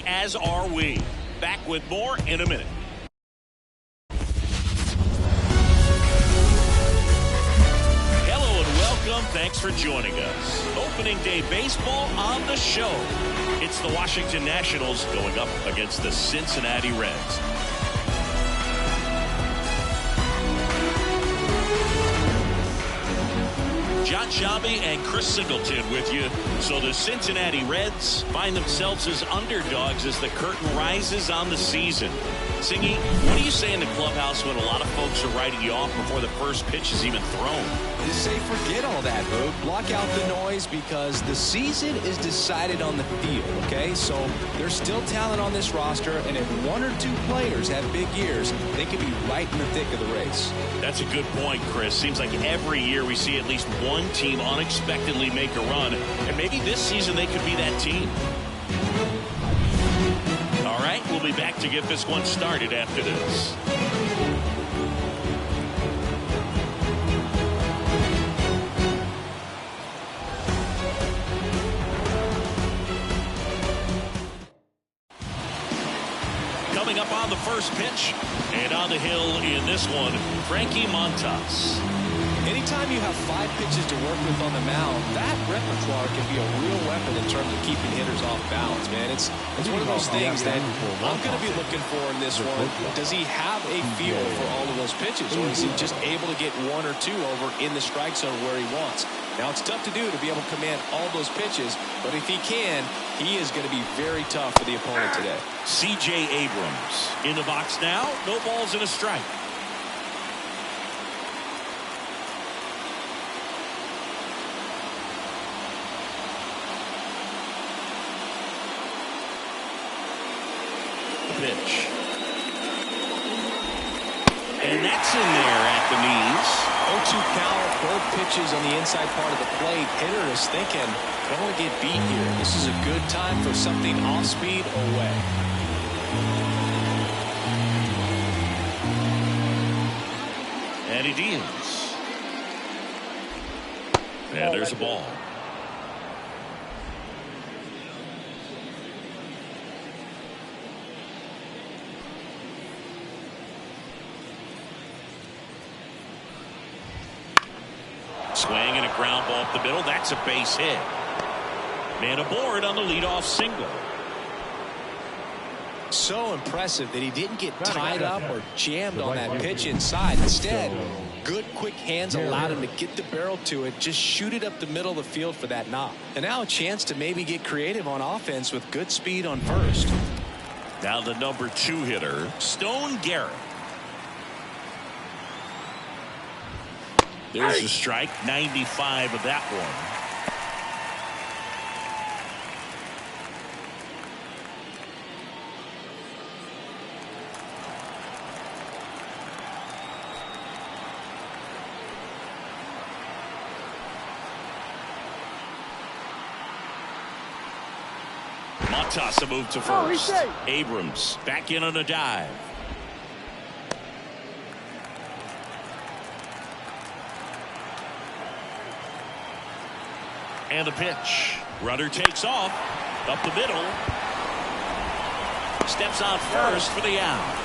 as are we. Back with more in a minute. Hello and welcome. Thanks for joining us. Opening day baseball on the show. It's the Washington Nationals going up against the Cincinnati Reds. John Shabby and Chris Singleton with you. So the Cincinnati Reds find themselves as underdogs as the curtain rises on the season. Singy, what do you say in the clubhouse when a lot of folks are writing you off before the first pitch is even thrown? Just say forget all that, Boog. Block out the noise because the season is decided on the field, okay? So there's still talent on this roster, and if one or two players have big years, they could be right in the thick of the race. That's a good point, Chris. Seems like every year we see at least one team unexpectedly make a run, and maybe this season they could be that team. All right, we'll be back to get this one started after this. Coming up on the first pitch, and on the hill in this one, Frankie Montas. Anytime you have 5 pitches to work with on the mound, that repertoire can be a real weapon in terms of keeping hitters off balance, man. It's one of those things that I'm going to be looking for in this one. Does he have a feel for all of those pitches, or is he just able to get 1 or 2 over in the strike zone where he wants? Now, it's tough to do to be able to command all those pitches, but if he can, he is going to be very tough for the opponent today. C.J. Abrams in the box now. No balls and a strike. Pitch. And that's in there at the knees. 0-2 count, both pitches on the inside part of the plate. Hitter is thinking, I don't want to get beat here. This is a good time for something off speed away. And he deals. And there's a ball. Swing and a ground ball up the middle. That's a base hit. Man aboard on the leadoff single. So impressive that he didn't get tied up or jammed on that pitch inside. Instead, good quick hands allowed him to get the barrel to it, just shoot it up the middle of the field for that knock. And now a chance to maybe get creative on offense with good speed on first. Now the number 2 hitter, Stone Garrett. There's a strike, 95 of that one. Montas a move to first. Abrams back in on a dive. And the pitch. Runner takes off. Up the middle. Steps out first for the out.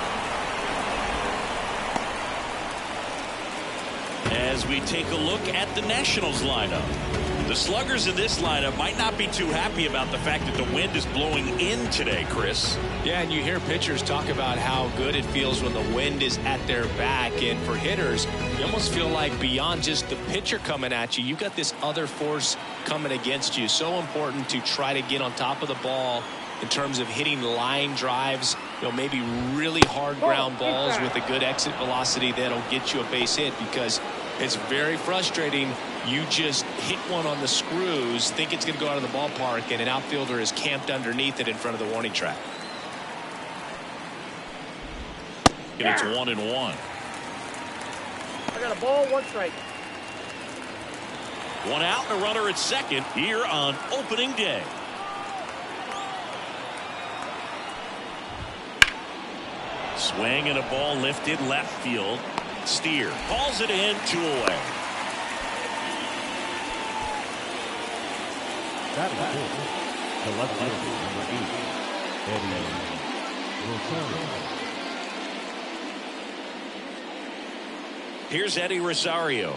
As we take a look at the Nationals lineup. The sluggers in this lineup might not be too happy about the fact that the wind is blowing in today, Chris. Yeah, and you hear pitchers talk about how good it feels when the wind is at their back. And for hitters, you almost feel like beyond just the pitcher coming at you, you've got this other force coming against you. So important to try to get on top of the ball in terms of hitting line drives, maybe really hard ground balls with a good exit velocity that'll get you a base hit, because it's very frustrating. You just hit one on the screws, think it's going to go out of the ballpark, and an outfielder is camped underneath it in front of the warning track. And it's 1-1. I got a ball, 1 strike. 1 out and a runner at second here on opening day. Swing and a ball lifted left field. Steer hauls it in, 2 away. That was good. The left fielder, number 8. Here's Eddie Rosario.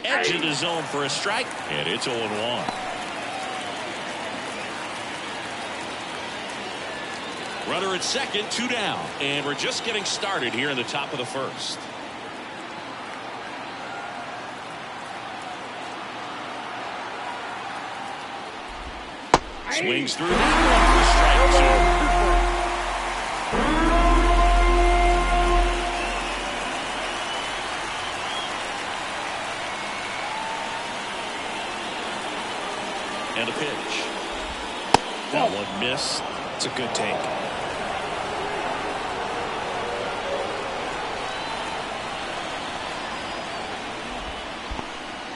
Edge of the zone for a strike, and it's 0-1. Runner at second, 2 down, and we're just getting started here in the top of the first. Swings through that one for strike 2. And a pitch. That one missed. It's a good take.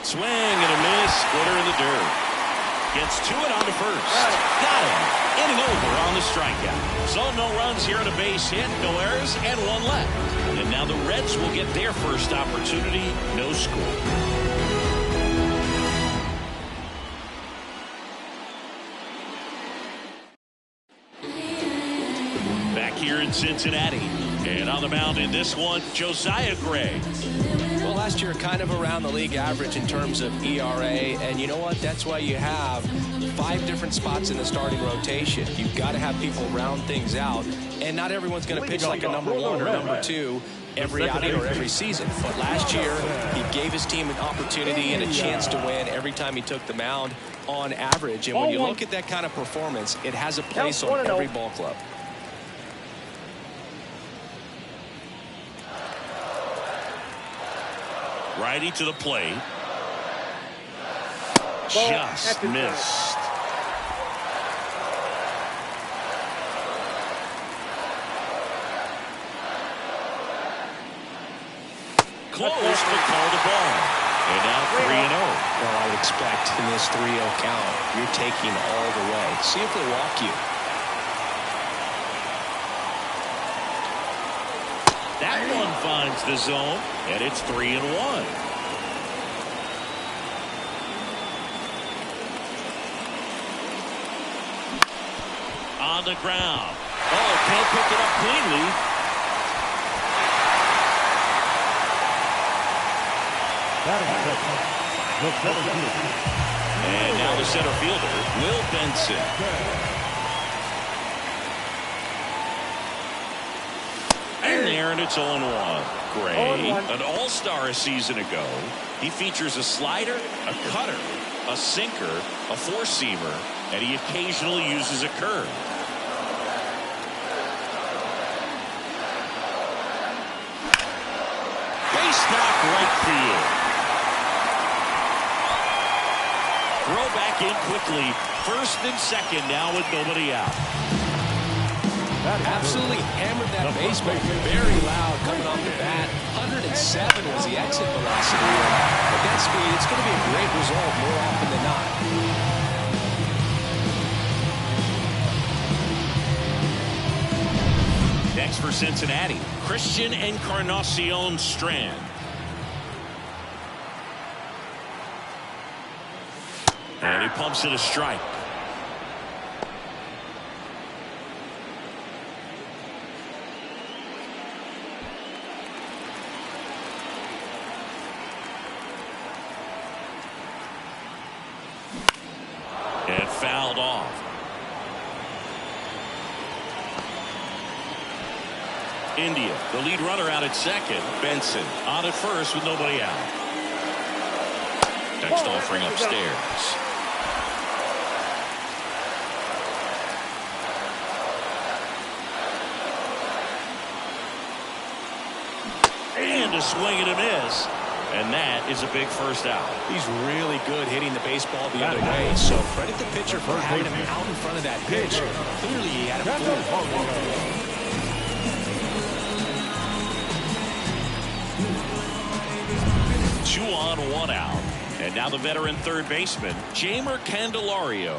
Swing and a miss. Splitter in the dirt. Gets to it on the first. Got him. Inning over on the strikeout. So no runs here at a base hit, no errors, and 1 left. And now the Reds will get their first opportunity. No score. Back here in Cincinnati. And on the mound in this one, Josiah Gray. Well, last year kind of around the league average in terms of ERA, and you know what? That's why you have 5 different spots in the starting rotation. You've got to have people round things out, and not everyone's going to pitch like a number 1 or number 2 every outing or every season. But last year, he gave his team an opportunity and a chance to win every time he took the mound on average. And when you look at that kind of performance, it has a place on every ball club. Righty to the plate. Just missed. Close, but called a ball. And now 3-0. Well, I would expect in this 3-0 count, you're taking all the way. See if they walk you. That one finds the zone, and it's 3-1. On the ground. Oh, can't pick it up cleanly. And now the center fielder, Will Benson. And there, and it's 0-1. Gray, an all-star a season ago. He features a slider, a cutter, a sinker, a four-seamer, and he occasionally uses a curve. Base knock right field. Throw back in quickly. First and second now with nobody out. Absolutely hammered that baseball. Very loud coming off the bat. 107 was the exit velocity. At that speed, it's going to be a great result more often than not. Next for Cincinnati, Christian Encarnacion Strand. And he pumps it a strike. And fouled off. India, the lead runner out at second. Benson on at first with nobody out. Next offering upstairs. And a swing and a miss. And that is a big first out. He's really good hitting the baseball the other way. So credit the pitcher for having him out in front of that pitch. Clearly he had him fooled. 2 on, 1 out. And now the veteran third baseman, Jeimer Candelario.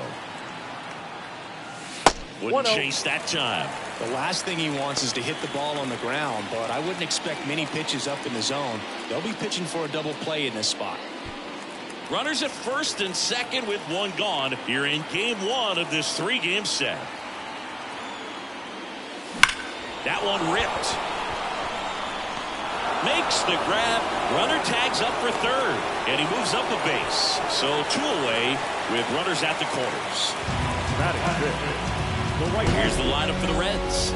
Wouldn't chase that time. The last thing he wants is to hit the ball on the ground, but I wouldn't expect many pitches up in the zone. They'll be pitching for a double play in this spot. Runners at first and second with one gone here in game one of this 3-game set. That one ripped. Makes the grab. Runner tags up for third, and he moves up a base. So 2 away with runners at the corners. Here's the lineup for the Reds.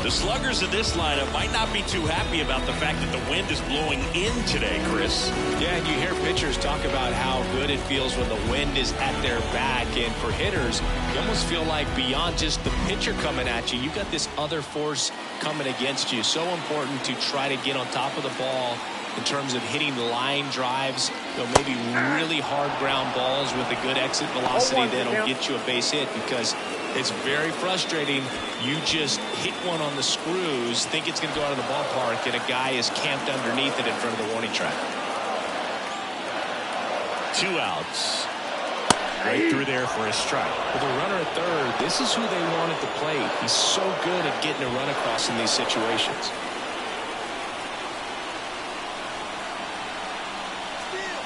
The sluggers in this lineup might not be too happy about the fact that the wind is blowing in today, Chris. Yeah, and you hear pitchers talk about how good it feels when the wind is at their back. And for hitters, you almost feel like beyond just the pitcher coming at you, you've got this other force coming against you. So important to try to get on top of the ball in terms of hitting line drives, maybe really hard ground balls with a good exit velocity that'll get you a base hit, because it's very frustrating. You just hit one on the screws, think it's going to go out of the ballpark, and a guy is camped underneath it in front of the warning track. 2 outs. Right through there for a strike. With a runner at third, this is who they want at the plate. He's so good at getting a run across in these situations.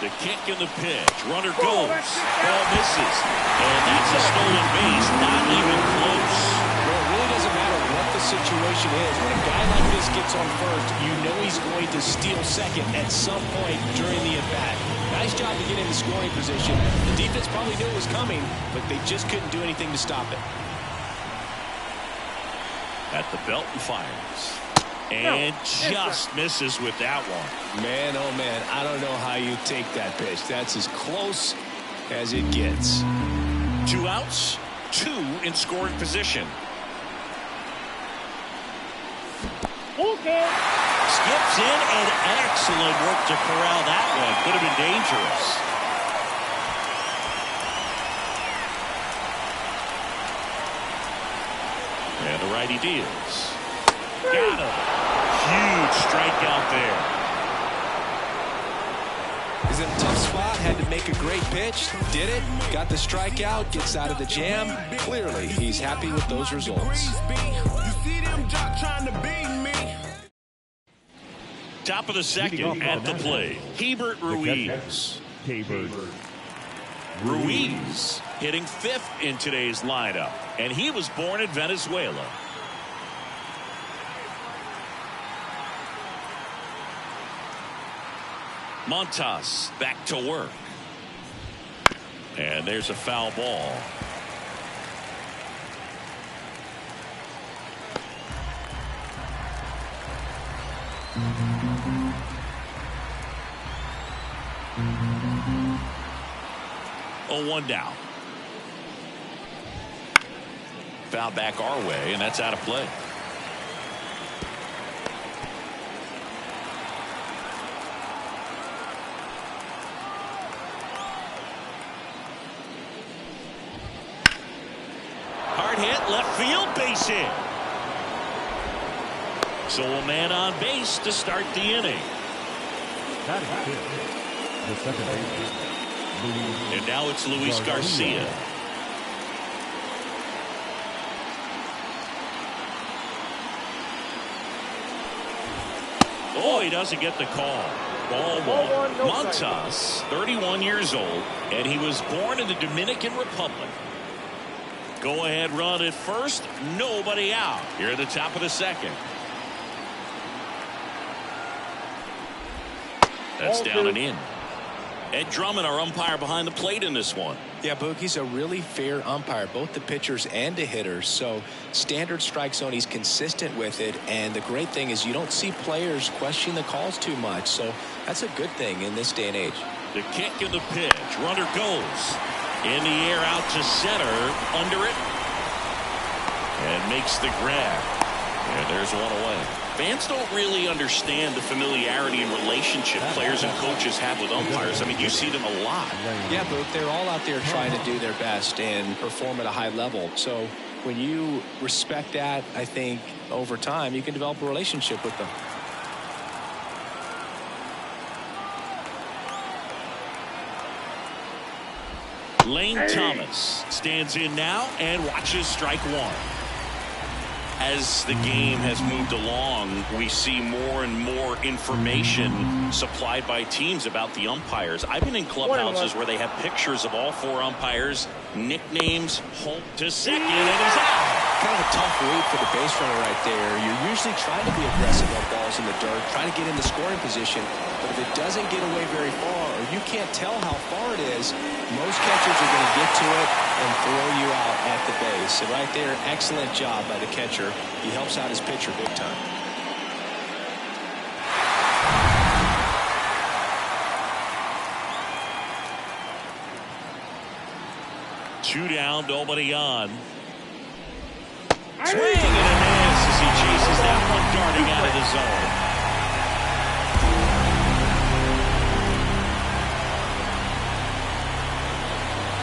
The kick and the pitch. Runner goes. Ball misses. And that's a stolen base. Not even close. Well, it really doesn't matter what the situation is. When a guy like this gets on first, you know he's going to steal second at some point during the at-bat. Nice job to get into scoring position. The defense probably knew it was coming, but they just couldn't do anything to stop it. At the belt and fires. And just misses with that one. Man, oh man, I don't know how you take that pitch. That's as close as it gets. 2 outs, 2 in scoring position. Okay. Skips in, and excellent work to corral that one. Could have been dangerous. And the righty deals. Got him. Huge strikeout there. He's in a tough spot, had to make a great pitch, did it, got the strikeout, gets out of the jam. Clearly, he's happy with those results. Top of the second at the plate. Hebert Ruiz. Ruiz hitting 5th in today's lineup, and he was born in Venezuela. Montas back to work. And there's a foul ball. Oh, 1 down. Foul back our way, and that's out of play. Hard hit, left field, base hit. So a man on base to start the inning. The second baseman. And now it's Luis Garcia. Oh, he doesn't get the call. Ball one. Montas, 31 years old, and he was born in the Dominican Republic. Go ahead run at first. Nobody out. Here at the top of the second. That's down and in. Ed Drummond, our umpire behind the plate in this one. Yeah, Boog, he's a really fair umpire, both the pitchers and the hitters. So standard strike zone, he's consistent with it. And the great thing is you don't see players question the calls too much. So that's a good thing in this day and age. The kick and the pitch. Runner goes. In the air out to center. Under it. And makes the grab. And there's one away. Fans don't really understand the familiarity and relationship players and coaches have with umpires. I mean, you see them a lot. Yeah, but they're all out there trying to do their best and perform at a high level. So when you respect that, I think over time you can develop a relationship with them. Lane Thomas stands in now and watches strike one. As the game has moved along, we see more and more information supplied by teams about the umpires. I've been in clubhouses where they have pictures of all 4 umpires, nicknames, home to second, and he's out. Kind of a tough read for the base runner right there. You're usually trying to be aggressive on balls in the dirt, trying to get in the scoring position. But if it doesn't get away very far, or you can't tell how far it is, most catchers are going to get to it and throw you out at the base. And right there, excellent job by the catcher. He helps out his pitcher big time. Two down, nobody on. Swing and a miss as he chases that one darting out of the zone.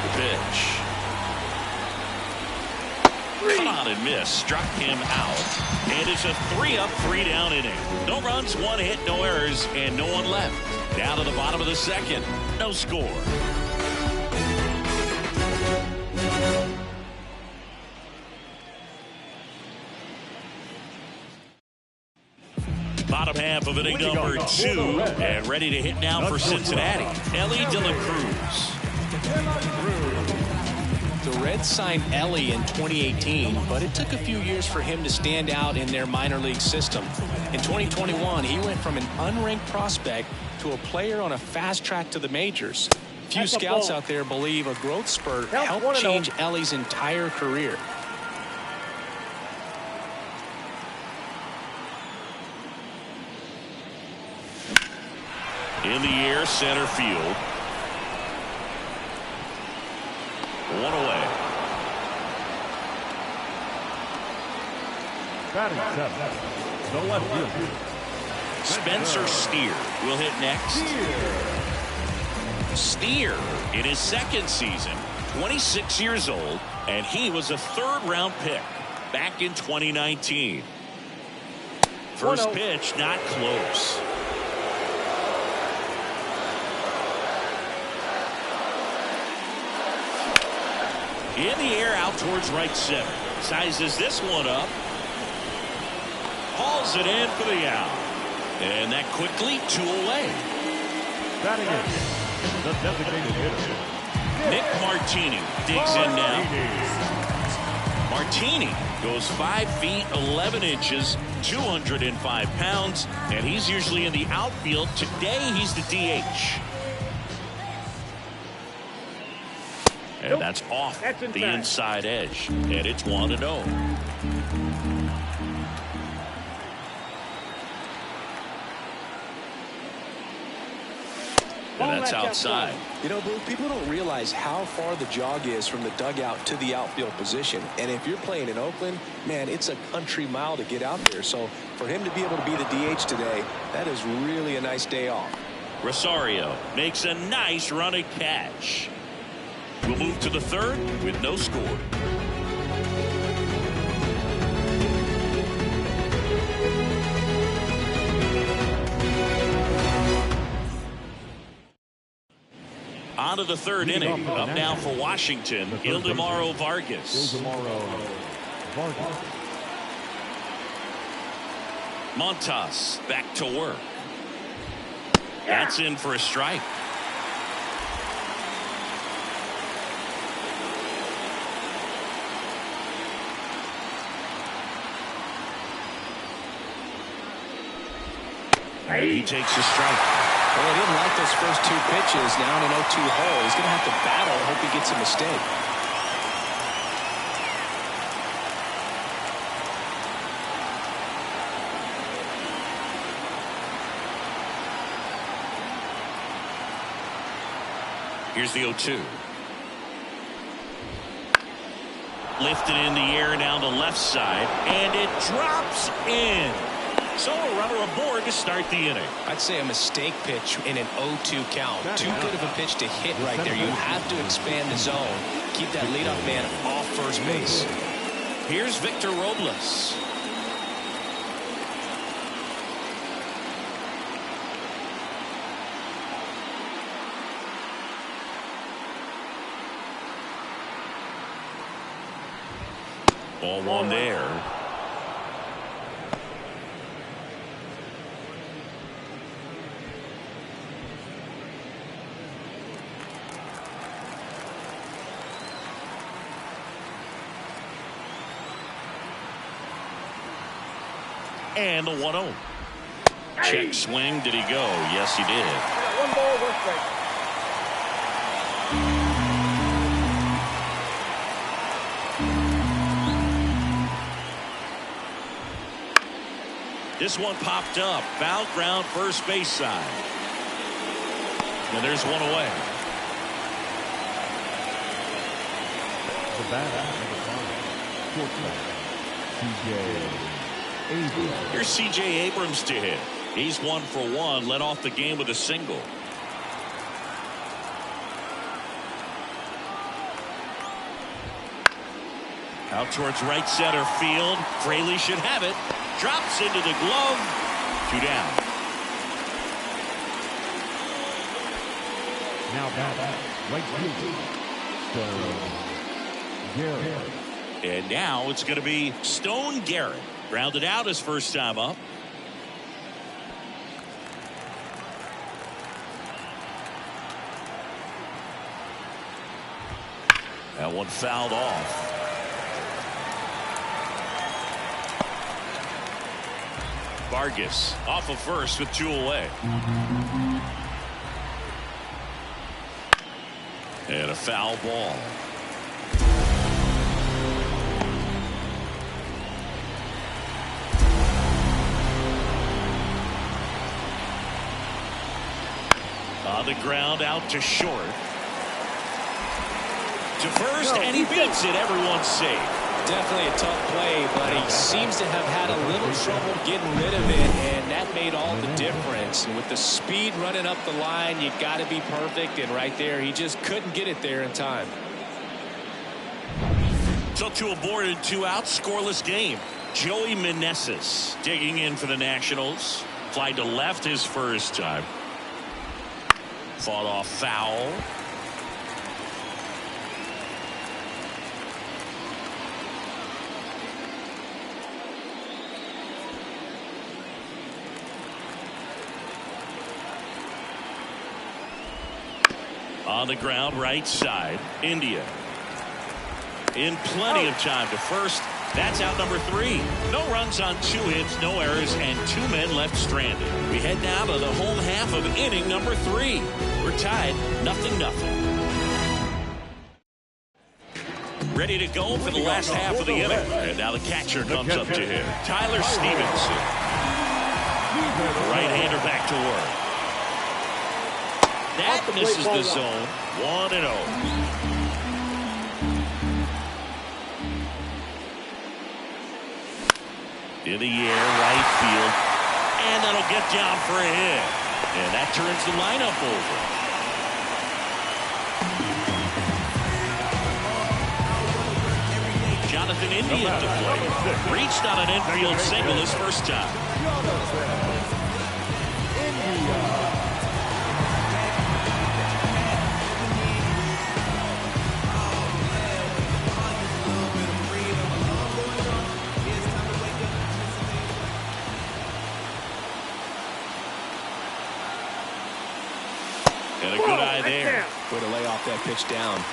The pitch. Come on and miss. Struck him out. And it's a 3-up, 3-down inning. No runs, 1 hit, no errors, and no one left. Down to the bottom of the second. No score. Bottom half of inning number 2, and ready to hit now for Cincinnati. Ellie De La Cruz. The Reds signed Ellie in 2018, but it took a few years for him to stand out in their minor league system. In 2021, he went from an unranked prospect to a player on a fast track to the majors. Few scouts out there believe a growth spurt helped change Ellie's entire career. In the air, center field. One away. Batting 7, the left fielder. Spencer Steer will hit next. Steer in his second season, 26 years old, and he was a 3rd-round pick back in 2019. First pitch, not close. In the air, out towards right center. Sizes this one up. Hauls it in for the out. And that quickly 2 away. Batting in, the designated hitter. Nick Martini digs in now. Martini goes 5 feet 11 inches, 205 pounds, and he's usually in the outfield. Today he's the DH. And that's off the inside edge. And it's 1-0. And that's outside. You know, Blue, people don't realize how far the jog is from the dugout to the outfield position. And if you're playing in Oakland, man, it's a country mile to get out there. So for him to be able to be the DH today, that is really a nice day off. Rosario makes a nice running catch. We'll move to the 3rd with no score. On to the 3rd inning. Up now for Washington, Ildemaro Vargas. Montas back to work. That's in for a strike. He takes a strike. Well, he didn't like those first 2 pitches. Now in an 0-2 hole, he's going to have to battle and hope he gets a mistake. Here's the 0-2. Lifted in the air down the left side, and it drops in. So a runner aboard to start the inning. I'd say a mistake pitch in an 0-2 count. Too good of a pitch to hit right there. You have to expand the zone. Keep that leadoff man off first base. Here's Victor Robles. Ball one there. And the 1-0. Check swing. Did he go? Yes, he did. One ball, one strike. This one popped up. Foul ground, first base side. And there's one away. The batter, number 5, shortstop, C.J. Here's C.J. Abrams to hit. He's 1 for 1. Led off the game with a single. Out towards right center field. Fraley should have it. Drops into the glove. 2 down. Now back, right field, Garrett. And now it's going to be Stone Garrett. Grounded out his first time up. That one fouled off. Vargas off of first with 2 away. And a foul ball. On the ground out to short. To first, and he beats it. Everyone's safe. Definitely a tough play, but he seems to have had a little trouble getting rid of it, and that made all the difference. And with the speed running up the line, you got to be perfect, and right there, he just couldn't get it there in time. So 2 aboard and 2 out, scoreless game. Joey Meneses digging in for the Nationals. Fly to left his first time. Fought off foul. On the ground, right side. India. In plenty of time to first. That's out number 3. No runs on 2 hits, no errors, and 2 men left stranded. We head now to the home half of inning number 3. We're tied 0-0. Ready to go for the last half of the inning. And now the catcher comes up to him. Tyler Stevenson. Right-hander back to work. That misses the zone. 1-0. In the air, right field. And that'll get down for a hit. And that turns the lineup over. Jonathan India to play. Reached on an infield single his first time. And a good eye there. Way to lay off that pitch down.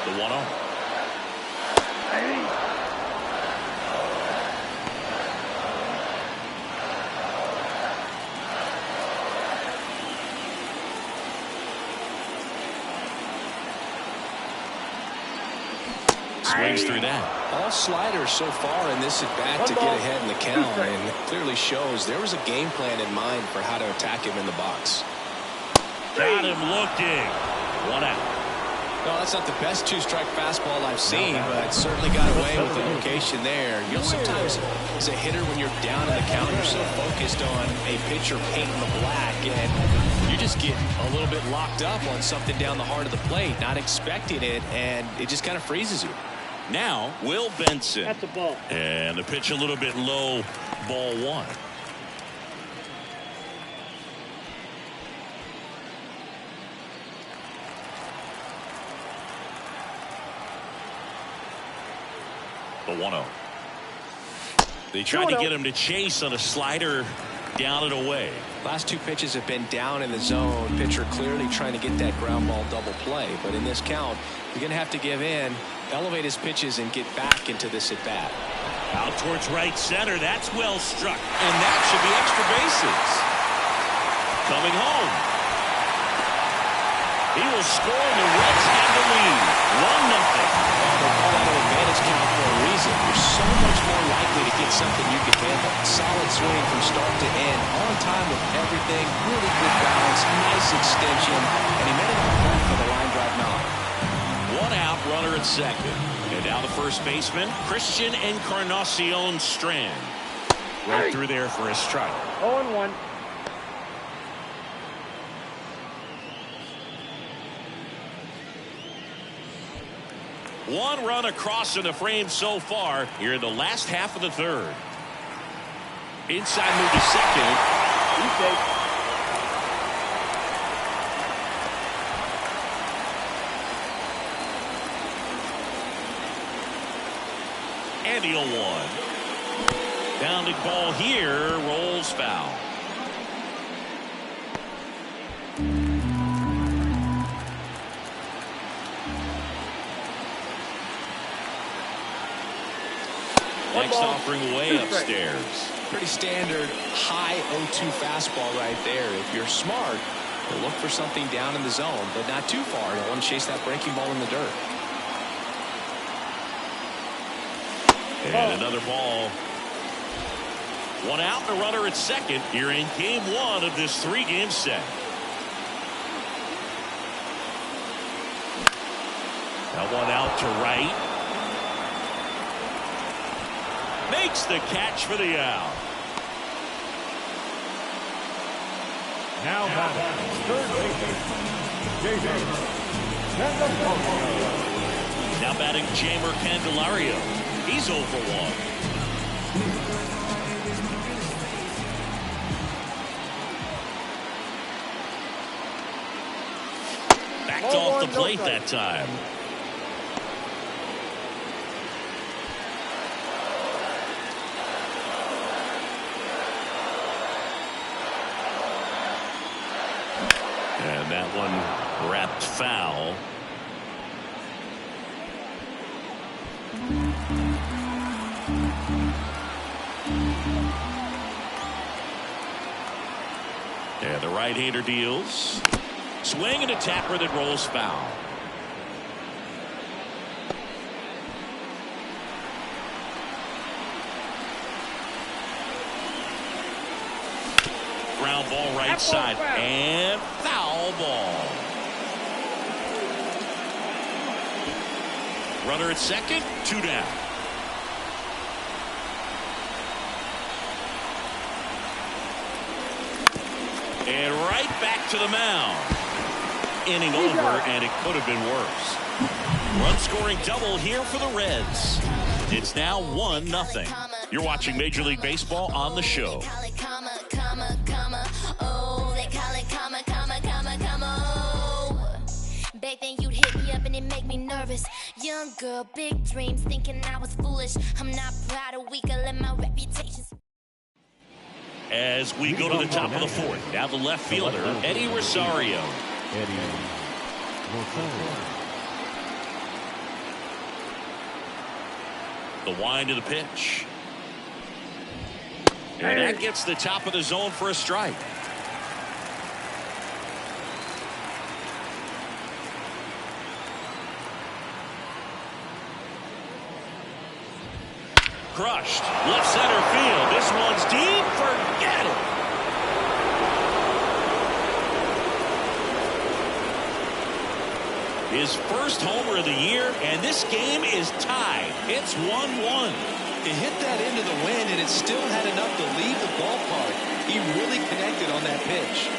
The 1-0. Swings through that. All sliders so far in this at-bat to get ahead in the count, and it clearly shows there was a game plan in mind for how to attack him in the box. Got him looking. 1 out. No, that's not the best 2-strike fastball I've seen, but certainly got away with the location there. You know, sometimes as a hitter, when you're down in the count, you're so focused on a pitcher painting the black, and you just get a little bit locked up on something down the heart of the plate, not expecting it, and it just kind of freezes you. Now, Will Benson. That's a ball. And the pitch a little bit low, ball 1. The 1-0. They tried to get him to chase on a slider down and away. Last two pitches have been down in the zone. Pitcher clearly trying to get that ground ball double play. But in this count, you're going to have to give in, elevate his pitches, and get back into this at bat. Out towards right center. That's well struck. And that should be extra bases. Coming home. He will score, and the Reds have the lead. 1-0. They call that an advantage count for a reason. You're so much more likely to get something you can handle. Solid swing from start to end. On time with everything. Really good balance. Nice extension. And he made it on point for the line drive knock. 1 out, runner at second. And now the first baseman, Christian Encarnacion Strand. Right through there for a strike. 0-1. One run across in the frame so far here in the last half of the third. Inside move to second. He's safe. And the 0-1. Bounding ball here, rolls foul. Next offering way upstairs. Pretty standard high 0-2 fastball right there. If you're smart, you'll look for something down in the zone, but not too far. Don't want to chase that breaking ball in the dirt. And another ball. 1 out and a runner at second here in game 1 of this 3-game set. Now 1 out to right. Makes the catch for the out. Now batting, third baseman, Candelario. Now batting Jamer Candelario. He's 0 for 1. Backed off the plate that time. And that one wrapped foul. And the right-hander deals. Swing and a tapper that rolls foul. Ground ball right side and foul ball. Runner at second, 2 down. And right back to the mound. Inning over, and it could have been worse. Run scoring double here for the Reds. It's now 1-0. You're watching Major League Baseball on the show. Back then you'd hit me up and it make me nervous. Young girl, big dreams, thinking I was foolish. I'm not proud of weak, I let my reputation. As we go to the top of the 4th, now the left fielder, Eddie Rosario. The wind of the pitch. And that gets the top of the zone for a strike. Crushed. Left center field. This one's deep. Forget it. His first homer of the year, and this game is tied. It's 1-1. It hit that into the wind, and it still had enough to leave the ballpark. He really connected on that pitch.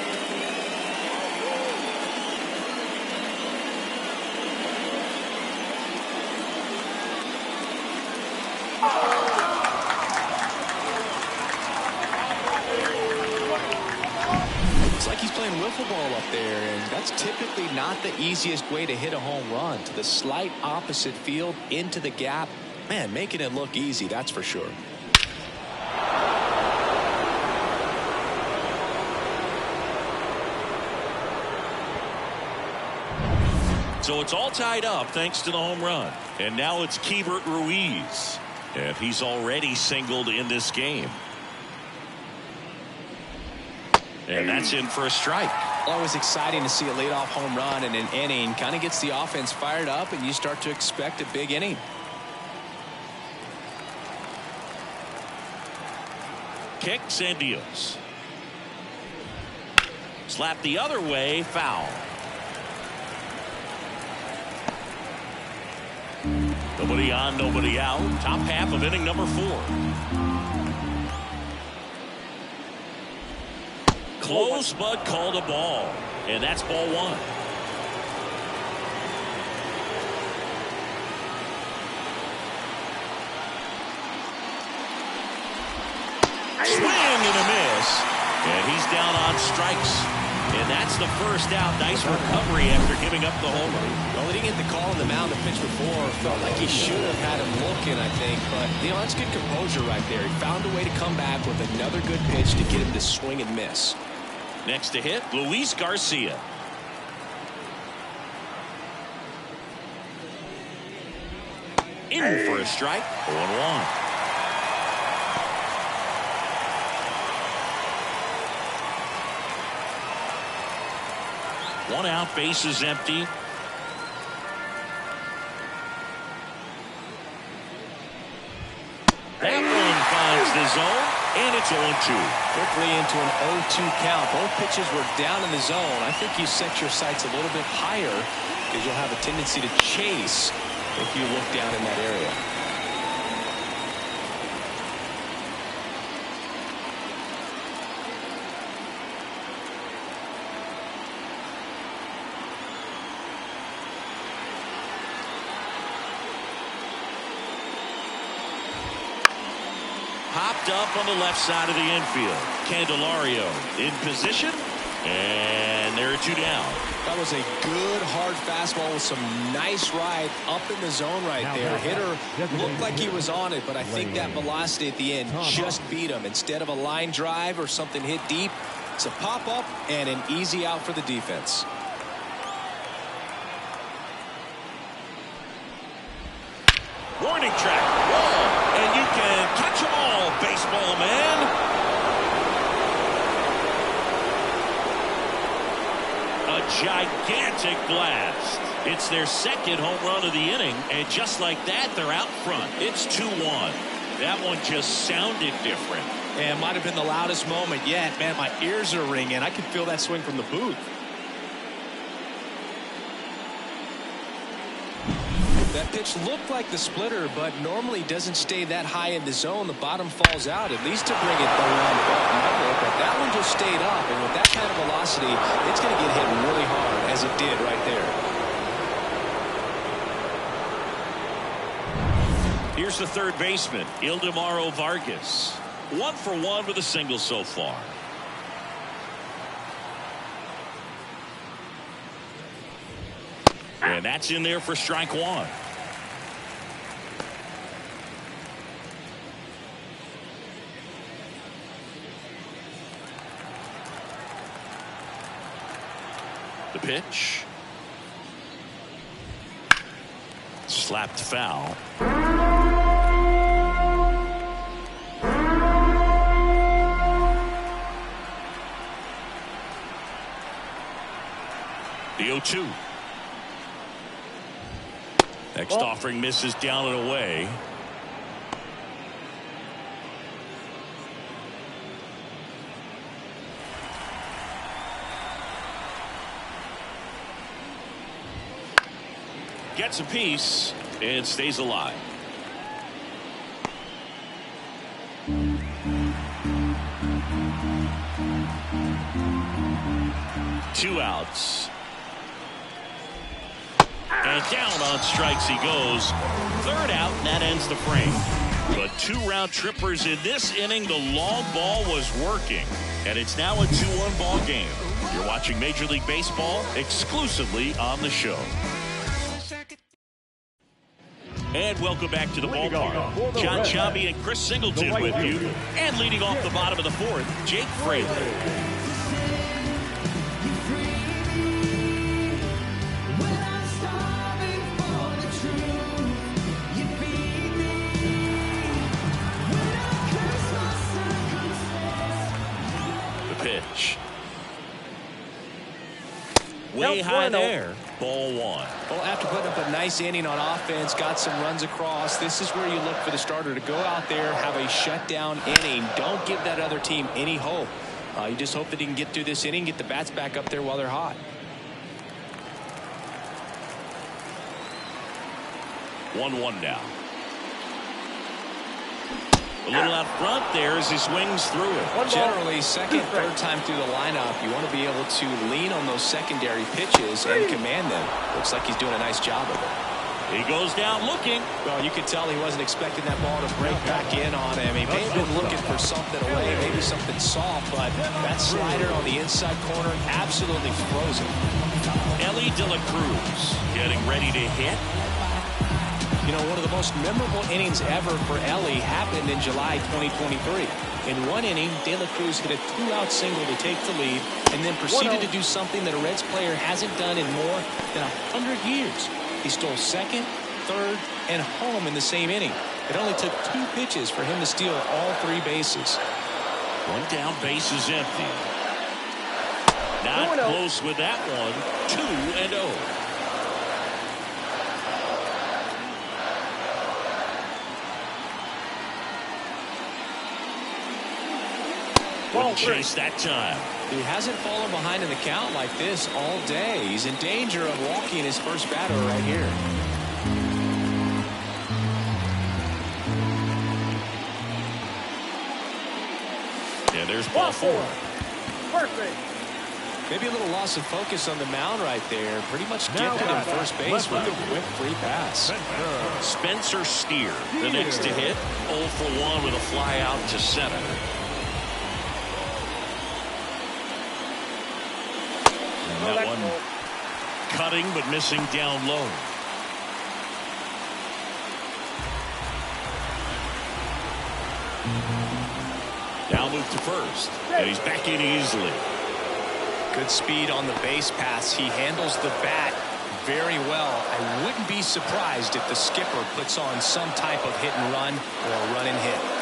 Looks like he's playing wiffle ball up there, and that's typically not the easiest way to hit a home run. To the slight opposite field, into the gap, Man, making it look easy, that's for sure. So it's all tied up thanks to the home run. And now it's Keibert Ruiz. And he's already singled in this game. And that's in for a strike. Always exciting to see a leadoff home run in an inning. Kind of gets the offense fired up, and you start to expect a big inning. Kicks and deals. Slap the other way, foul. Nobody on, nobody out. Top half of inning number 4. Close, but called a ball. And that's ball 1. Swing and a miss. And he's down on strikes. And that's the first out. Nice recovery after giving up the homer. Well, he didn't get the call on the mound the pitch before. Felt like he should have had him looking, I think. But, that's good composure right there. He found a way to come back with another good pitch to get him to swing and miss. Next to hit, Luis Garcia. In for a strike. 0-1. One out, base is empty. That one finds the zone, and it's 0-2. Quickly into an 0-2 count. Both pitches were down in the zone. I think you set your sights a little bit higher because you'll have a tendency to chase if you look down in that area. Popped up on the left side of the infield. Candelario in position. And there are 2 down. That was a good hard fastball with some nice ride up in the zone right there. Hitter looked like he was on it, but I think that velocity at the end just beat him. Instead of a line drive or something hit deep, it's a pop up and an easy out for the defense. Warning track. Whoa. And you can catch them all, baseball man. A gigantic blast. It's their second home run of the inning, and just like that, they're out front. It's 2-1. That one just sounded different. And might have been the loudest moment yet. Man, my ears are ringing. I can feel that swing from the booth. That pitch looked like the splitter, but normally doesn't stay that high in the zone. The bottom falls out, at least to bring it around level. But that one just stayed up, and with that kind of velocity, it's going to get hit really hard, as it did right there. Here's the third baseman, Ildemaro Vargas. 1 for 1 with a single so far. And that's in there for strike 1. The pitch. Slapped foul. The 0-2. Next offering misses down and away. Gets a piece and stays alive. Two outs. And down on strikes he goes. Third out, and that ends the frame. But 2 round trippers in this inning. The long ball was working. And it's now a 2-1 ball game. You're watching Major League Baseball exclusively on the show. And welcome back to the Leading off ballpark. for the John Reds, Sciambi and Chris Singleton the right with you. fielder, And leading off the bottom of the fourth, Jake Fraley. The pitch. Way high there. Ball one. Well, after putting up a nice inning on offense, got some runs across, this is where you look for the starter to go out there, have a shutdown inning. Don't give that other team any hope. You just hope that he can get through this inning, get the bats back up there while they're hot. 1-1 now. A little out front there as he swings through it. Generally, second, third time through the lineup, you want to be able to lean on those secondary pitches and command them. Looks like he's doing a nice job of it. He goes down looking. Well, you could tell he wasn't expecting that ball to break back in on him. He may have been looking for something away, maybe something soft, but that slider on the inside corner absolutely frozen. Ellie De La Cruz getting ready to hit. You know, one of the most memorable innings ever for Ellie happened in July 2023. In one inning, De La Cruz hit a two-out single to take the lead and then proceeded to do something that a Reds player hasn't done in more than 100 years. He stole second, third, and home in the same inning. It only took 2 pitches for him to steal all 3 bases. One down, bases empty. Not close with that one. 2-0. Wouldn't chase that time. He hasn't fallen behind in the count like this all day. He's in danger of walking his first batter right here. Yeah, there's ball 4. Perfect. Maybe a little loss of focus on the mound right there. Pretty much gifted him first base with a quick free pass. Spencer Steer, the next to hit. 0 for 1 with a fly out to center. That one cutting but missing down low. Now move to first. And he's back in easily. Good speed on the base pass. He handles the bat very well. I wouldn't be surprised if the skipper puts on some type of hit and run or run and hit.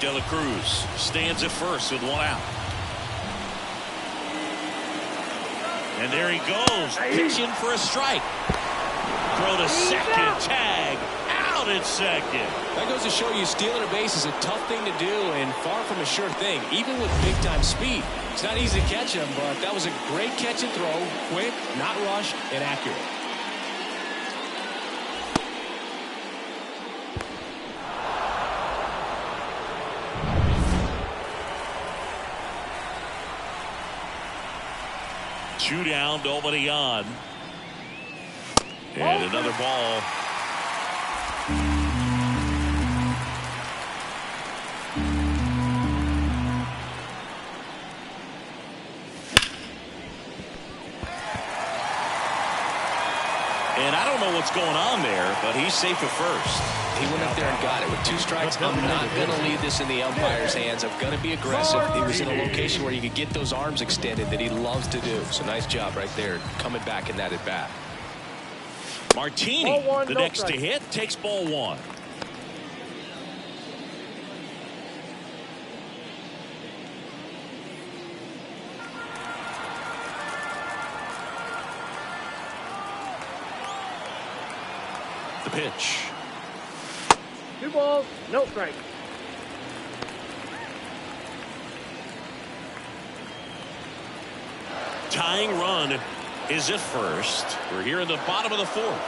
De La Cruz stands at first with 1 out. And there he goes, pitching for a strike. Throw to second, tag, out at second. That goes to show you stealing a base is a tough thing to do and far from a sure thing, even with big-time speed. It's not easy to catch him, but that was a great catch and throw, quick, not rushed, and accurate. Two down, nobody on. And another ball. And I don't know what's going on there, but he's safe at first. He went up there and got it with 2 strikes. I'm not going to leave this in the umpire's hands. I'm going to be aggressive. He was in a location where he could get those arms extended that he loves to do. So nice job right there, coming back in that at bat. Martini, the next to hit, takes ball 1. The pitch. 2 balls, no strike. Tying run is at first. We're here in the bottom of the 4th.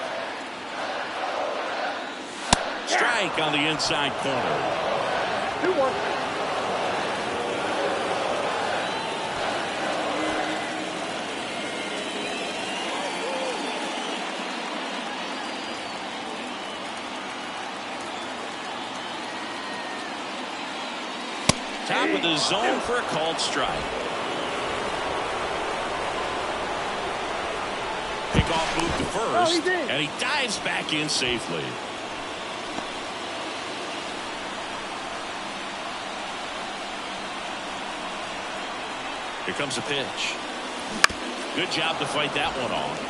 Strike on the inside corner. 2-1. Top of the zone for a called strike. Pickoff move to first, he's in. and he dives back in safely. Here comes a pitch. Good job to fight that one off.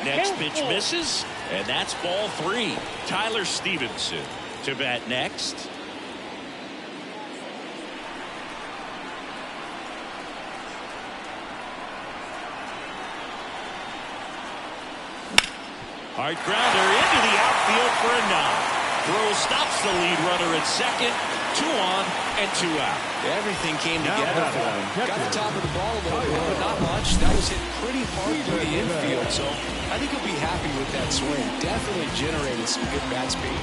Next pitch misses, and that's ball 3. Tyler Stevenson to bat next. Hard grounder into the outfield for a knock. Throw stops the lead runner at second. 2 on and 2 out. Everything came together for him. Got the top of the ball a little bit, but not much. That was hit pretty hard through the infield, so I think he'll be happy with that swing. Definitely generated some good bat speed.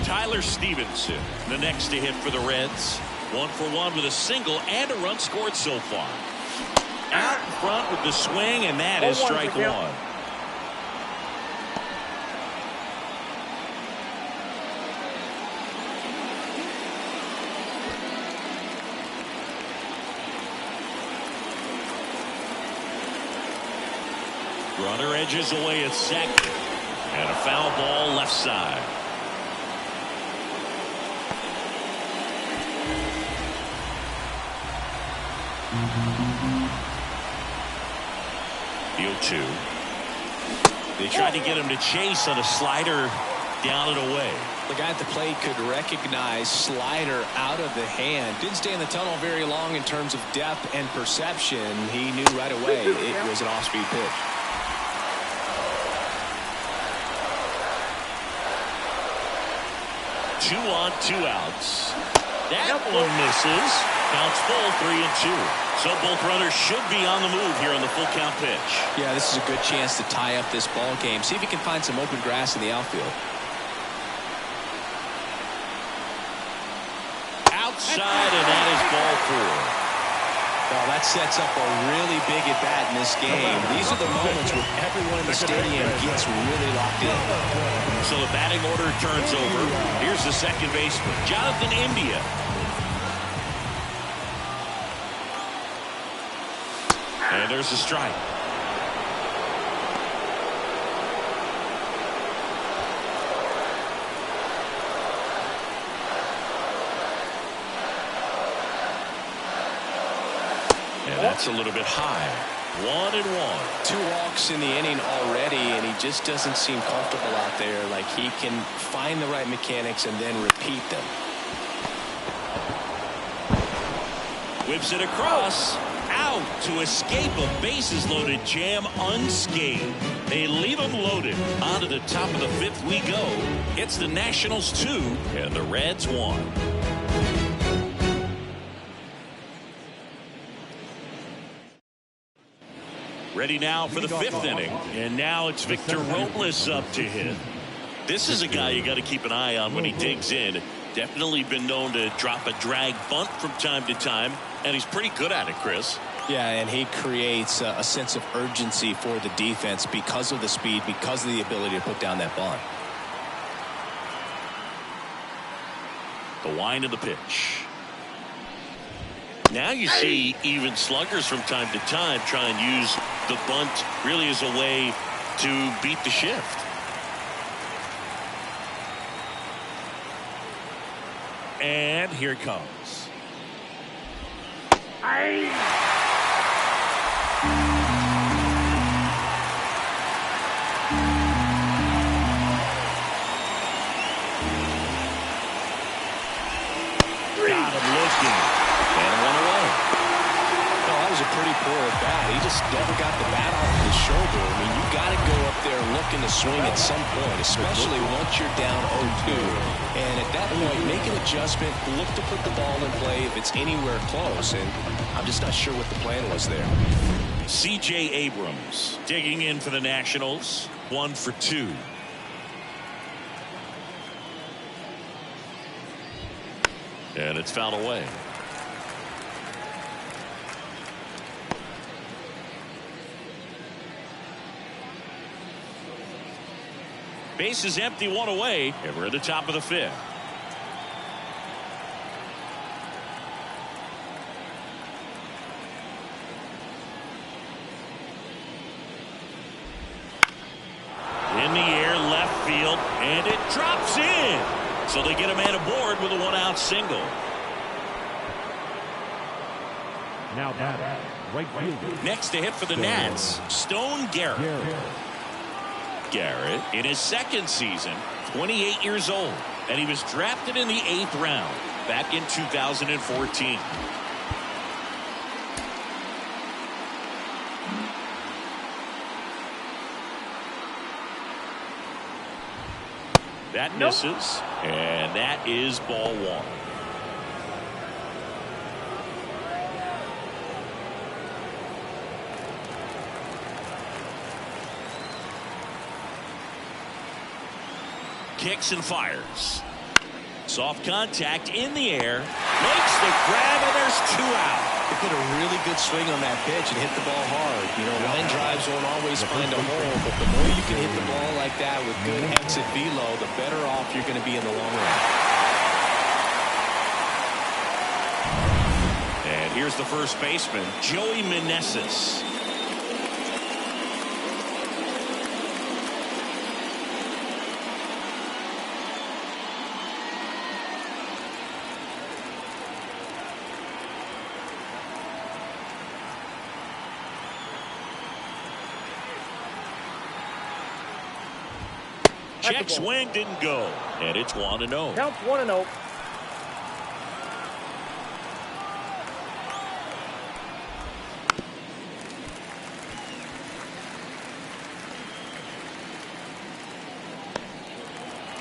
Tyler Stevenson, the next to hit for the Reds. 1 for 1 with a single and a run scored so far. Out in front with the swing, and that is strike 1. Runner edges away at second, and a foul ball left side. Field 2. They tried to get him to chase on a slider, down and away. The guy at the plate could recognize slider out of the hand. Didn't stay in the tunnel very long in terms of depth and perception. He knew right away it was an off-speed pitch. Two on, 2 outs. That one misses. Counts full, 3-2. So both runners should be on the move here on the full count pitch. Yeah, this is a good chance to tie up this ball game. See if he can find some open grass in the outfield. Outside, and that is ball 4. Well, that sets up a really big at-bat in this game. These are the moments where everyone in the stadium gets really locked in. So the batting order turns over. Here's the second baseman, Jonathan India. And there's a strike. And that's a little bit high. 1-1. 2 walks in the inning already, and he just doesn't seem comfortable out there. Like he can find the right mechanics and then repeat them. Whips it across. Out to escape a bases-loaded jam unscathed. They leave him loaded. On to the top of the 5th we go. It's the Nationals 2 and the Reds 1. Ready now for the 5th inning. And now it's Victor Robles up to hit. This is a guy you got to keep an eye on when he digs in. Definitely been known to drop a drag bunt from time to time, and he's pretty good at it, Chris. Yeah, and he creates a sense of urgency for the defense because of the speed, because of the ability to put down that bunt. The wind of the pitch. Now you see even sluggers from time to time try and use the bunt really as a way to beat the shift. And here it comes. Got him looking. And 1 away. No, that was a pretty poor at bat. He just never got the bat off his shoulder. I mean, you got to go up there looking to swing at some point, especially once you're down 0-2. And at that point, make an adjustment, look to put the ball in play if it's anywhere close. And I'm just not sure what the plan was there. C.J. Abrams digging in for the Nationals. 1 for 2. And it's fouled away. Base is empty, one away, and we're at the top of the fifth. In the air, left field, and it drops in. So they get a man aboard with a one-out single. Now batting, right fielder. Next to hit for the Nats, Stone Garrett. Garrett, in his second season, 28 years old, and he was drafted in the 8th round back in 2014. That misses, and that is ball one. Kicks and fires. Soft contact in the air. Makes the grab, and there's 2 out. He put a really good swing on that pitch and hit the ball hard. You know, line drives won't always find a hole, but the more you can hit the ball like that with good exit velo, the better off you're going to be in the long run. And here's the first baseman, Joey Meneses. Check swing didn't go, and it's 1-0. Counts 1-0.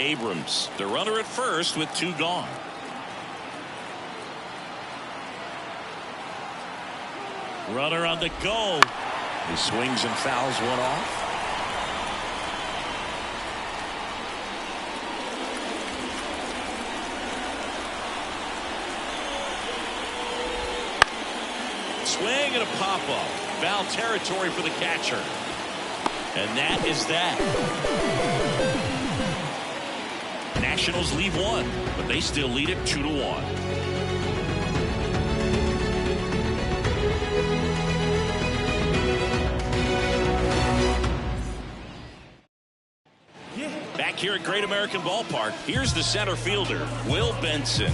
Abrams, the runner at first with 2 gone. Runner on the go. He swings and fouls one off. Swing and a pop-up. Foul territory for the catcher. And that is that. Nationals leave 1, but they still lead it 2-1. Back here at Great American Ballpark, here's the center fielder, Will Benson.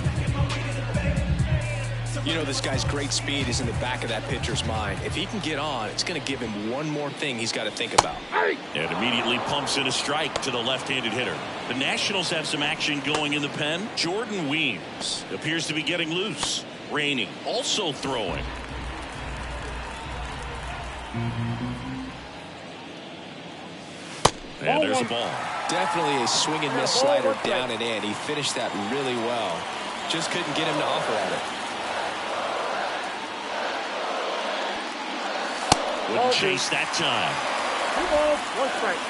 You know, this guy's great speed is in the back of that pitcher's mind. If he can get on, it's going to give him one more thing he's got to think about. And immediately pumps in a strike to the left-handed hitter. The Nationals have some action going in the pen. Jordan Weems appears to be getting loose. Raining also throwing. And there's a ball. Definitely a swing and miss slider down and in. He finished that really well. Just couldn't get him to offer at it. Wouldn't chase that time. 2 balls, 1 strike.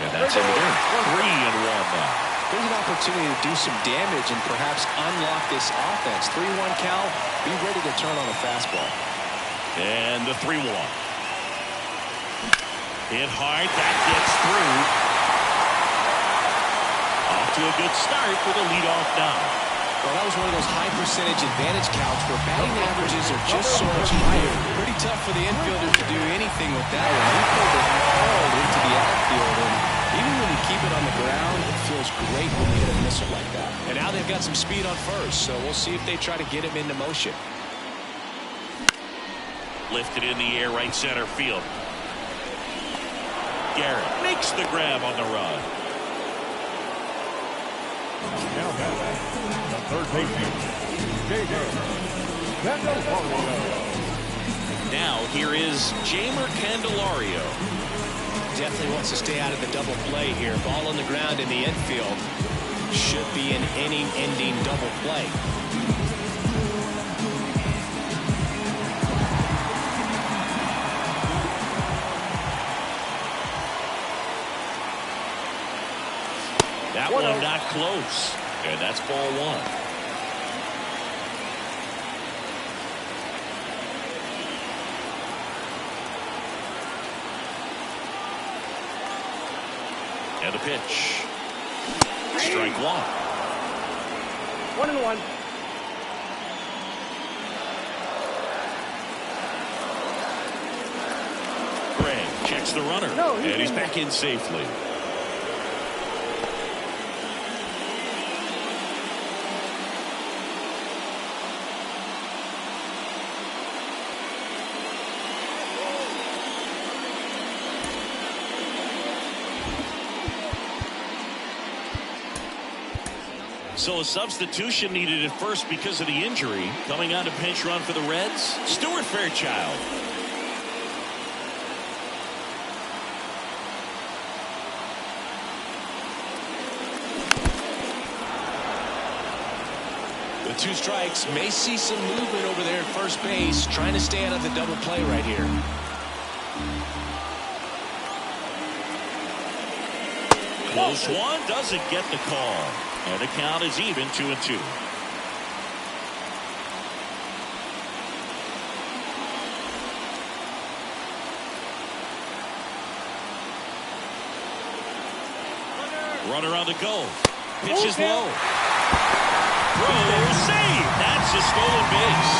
And that's in there. 3-1 now. There's an opportunity to do some damage and perhaps unlock this offense. 3-1 count. Be ready to turn on a fastball. And the 3-1. Hit hard. That gets through. Off to a good start with a leadoff now. Well, that was one of those high percentage advantage counts where batting averages are just so much higher. Pretty tough for the infielder to do anything with that one. He pulled it hard into the outfield, and even when you keep it on the ground, it feels great when you hit a missile like that. And now they've got some speed on first, so we'll see if they try to get him into motion. Lifted in the air, right center field. Garrett makes the grab on the run. Now batting, the third baseman, Candelario. Now here is Jamer Candelario. Definitely wants to stay out of the double play here. Ball on the ground in the infield. Should be an inning-ending double play. That one not close. And that's ball 1. the pitch. Strike one. 1-1. Gray checks the runner, and he's back in safely. So a substitution needed at first because of the injury. Coming on to pinch run for the Reds, Stuart Fairchild. With 2 strikes, may see some movement over there at first base, trying to stay out of the double play right here. Close one, doesn't get the call. And the count is even, 2-2. Runner on the go. Pitch is low. Throw, save. That's a stolen base.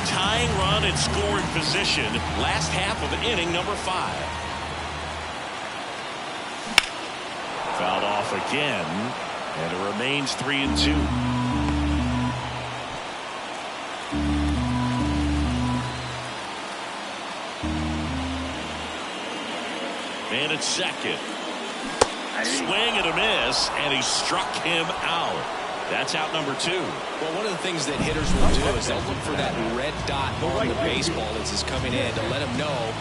Tying run in scoring position. Last half of inning number 5. Fouled off again, and it remains 3-2. Man at second. Swing and a miss, and he struck him out. That's out number 2. Well, one of the things that hitters will do is they'll look for that red dot on the baseball as it's coming in to let them know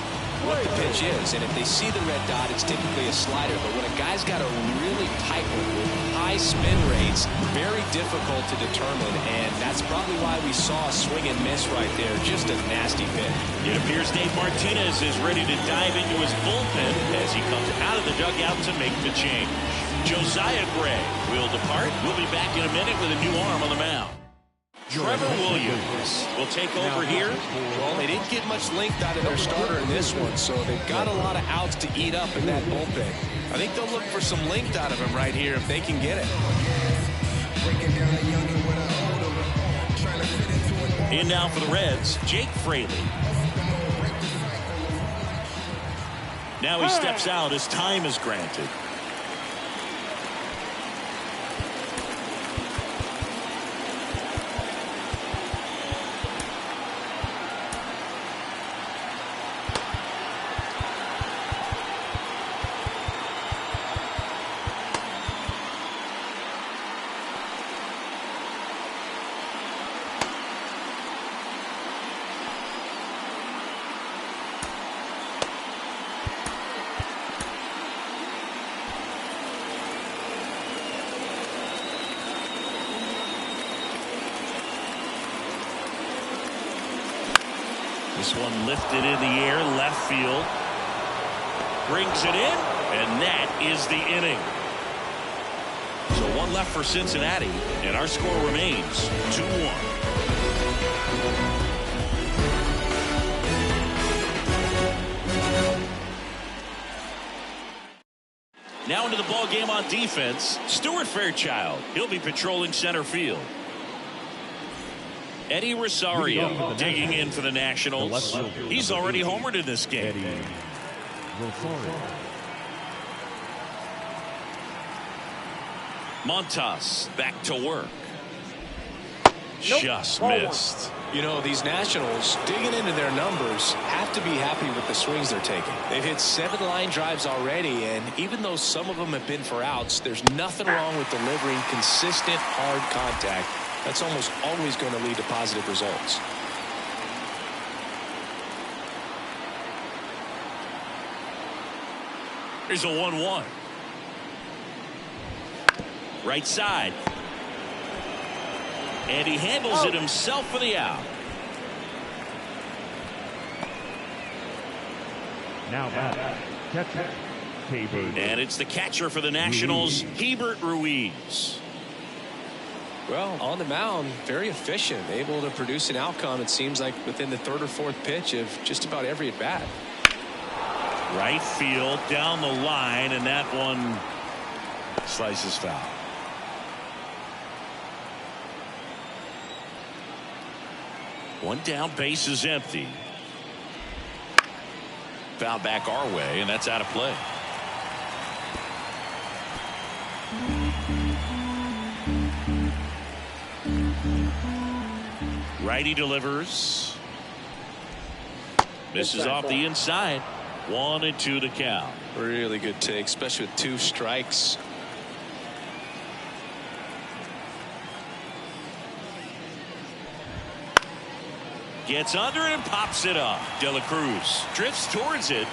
what the pitch is. And if they see the red dot, it's typically a slider. But when a guy's got a really tight one with high spin rates, very difficult to determine. And that's probably why we saw a swing and miss right there. Just a nasty pitch. It appears Dave Martinez is ready to dive into his bullpen as he comes out of the dugout to make the change. Josiah Gray will depart. We'll be back in a minute with a new arm on the mound. Trevor Williams will take over here. Well, they didn't get much length out of their starter in this one, so they've got a lot of outs to eat up in that bullpen. I think they'll look for some length out of him right here if they can get it. In now for the Reds, Jake Fraley. Now he steps out as time is granted. This one lifted in the air, left field. Brings it in, and that is the inning. So one left for Cincinnati, and our score remains 2-1. Now into the ball game on defense, Stuart Fairchild. He'll be patrolling center field. Eddie Rosario digging in for the Nationals. He's already homered in this game. Montas back to work. Just missed. You know, these Nationals, digging into their numbers, have to be happy with the swings they're taking. They've hit 7 line drives already, and even though some of them have been for outs, there's nothing wrong with delivering consistent, hard contact. That's almost always going to lead to positive results. Here's a 1-1. Right side. And he handles it himself for the out. Now back, catcher, and it's the catcher for the Nationals, Hebert Ruiz. Well, on the mound, very efficient, able to produce an outcome, it seems like, within the 3rd or 4th pitch of just about every at-bat. Right field down the line, and that one slices foul. One down, base is empty. Foul back our way, and that's out of play. Righty delivers. Misses off the inside. 1-2 the count. Really good take, especially with 2 strikes. Gets under it and pops it up. De La Cruz drifts towards it,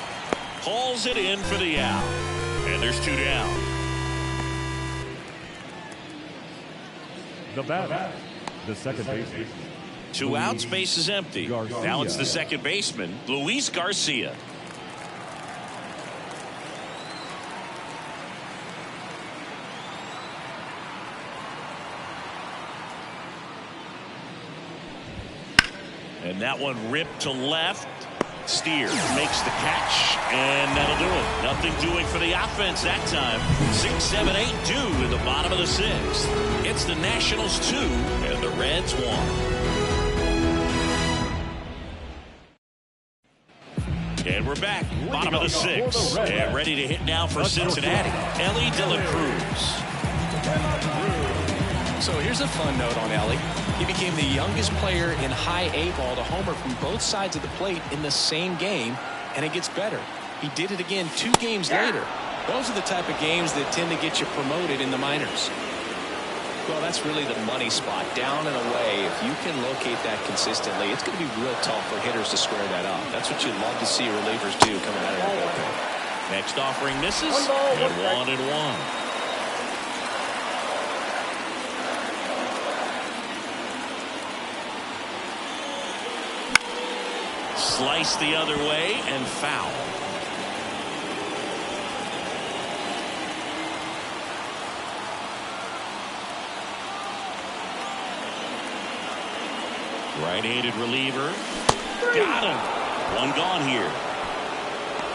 hauls it in for the out, and there's 2 down. The batter, the second baseman. 2 outs, base is empty. Garcia. Now it's the second baseman, Luis Garcia. And that one ripped to left. Steer makes the catch, and that'll do it. Nothing doing for the offense that time. 6, 7, 8, 2 in the bottom of the 6th. It's the Nationals 2 and the Reds 1. And we're back, bottom of the 6th, and ready to hit now for Cincinnati. Ellie De La Cruz. So here's a fun note on Ellie. He became the youngest player in high A ball to homer from both sides of the plate in the same game, and it gets better. He did it again 2 games later. Those are the type of games that tend to get you promoted in the minors. Well, that's really the money spot, down and away. If you can locate that consistently, it's going to be real tough for hitters to square that up. That's what you'd love to see relievers do coming out of the bullpen. Next offering misses, and 1-1. Slice the other way and foul. Right-handed reliever. Got him. One gone here.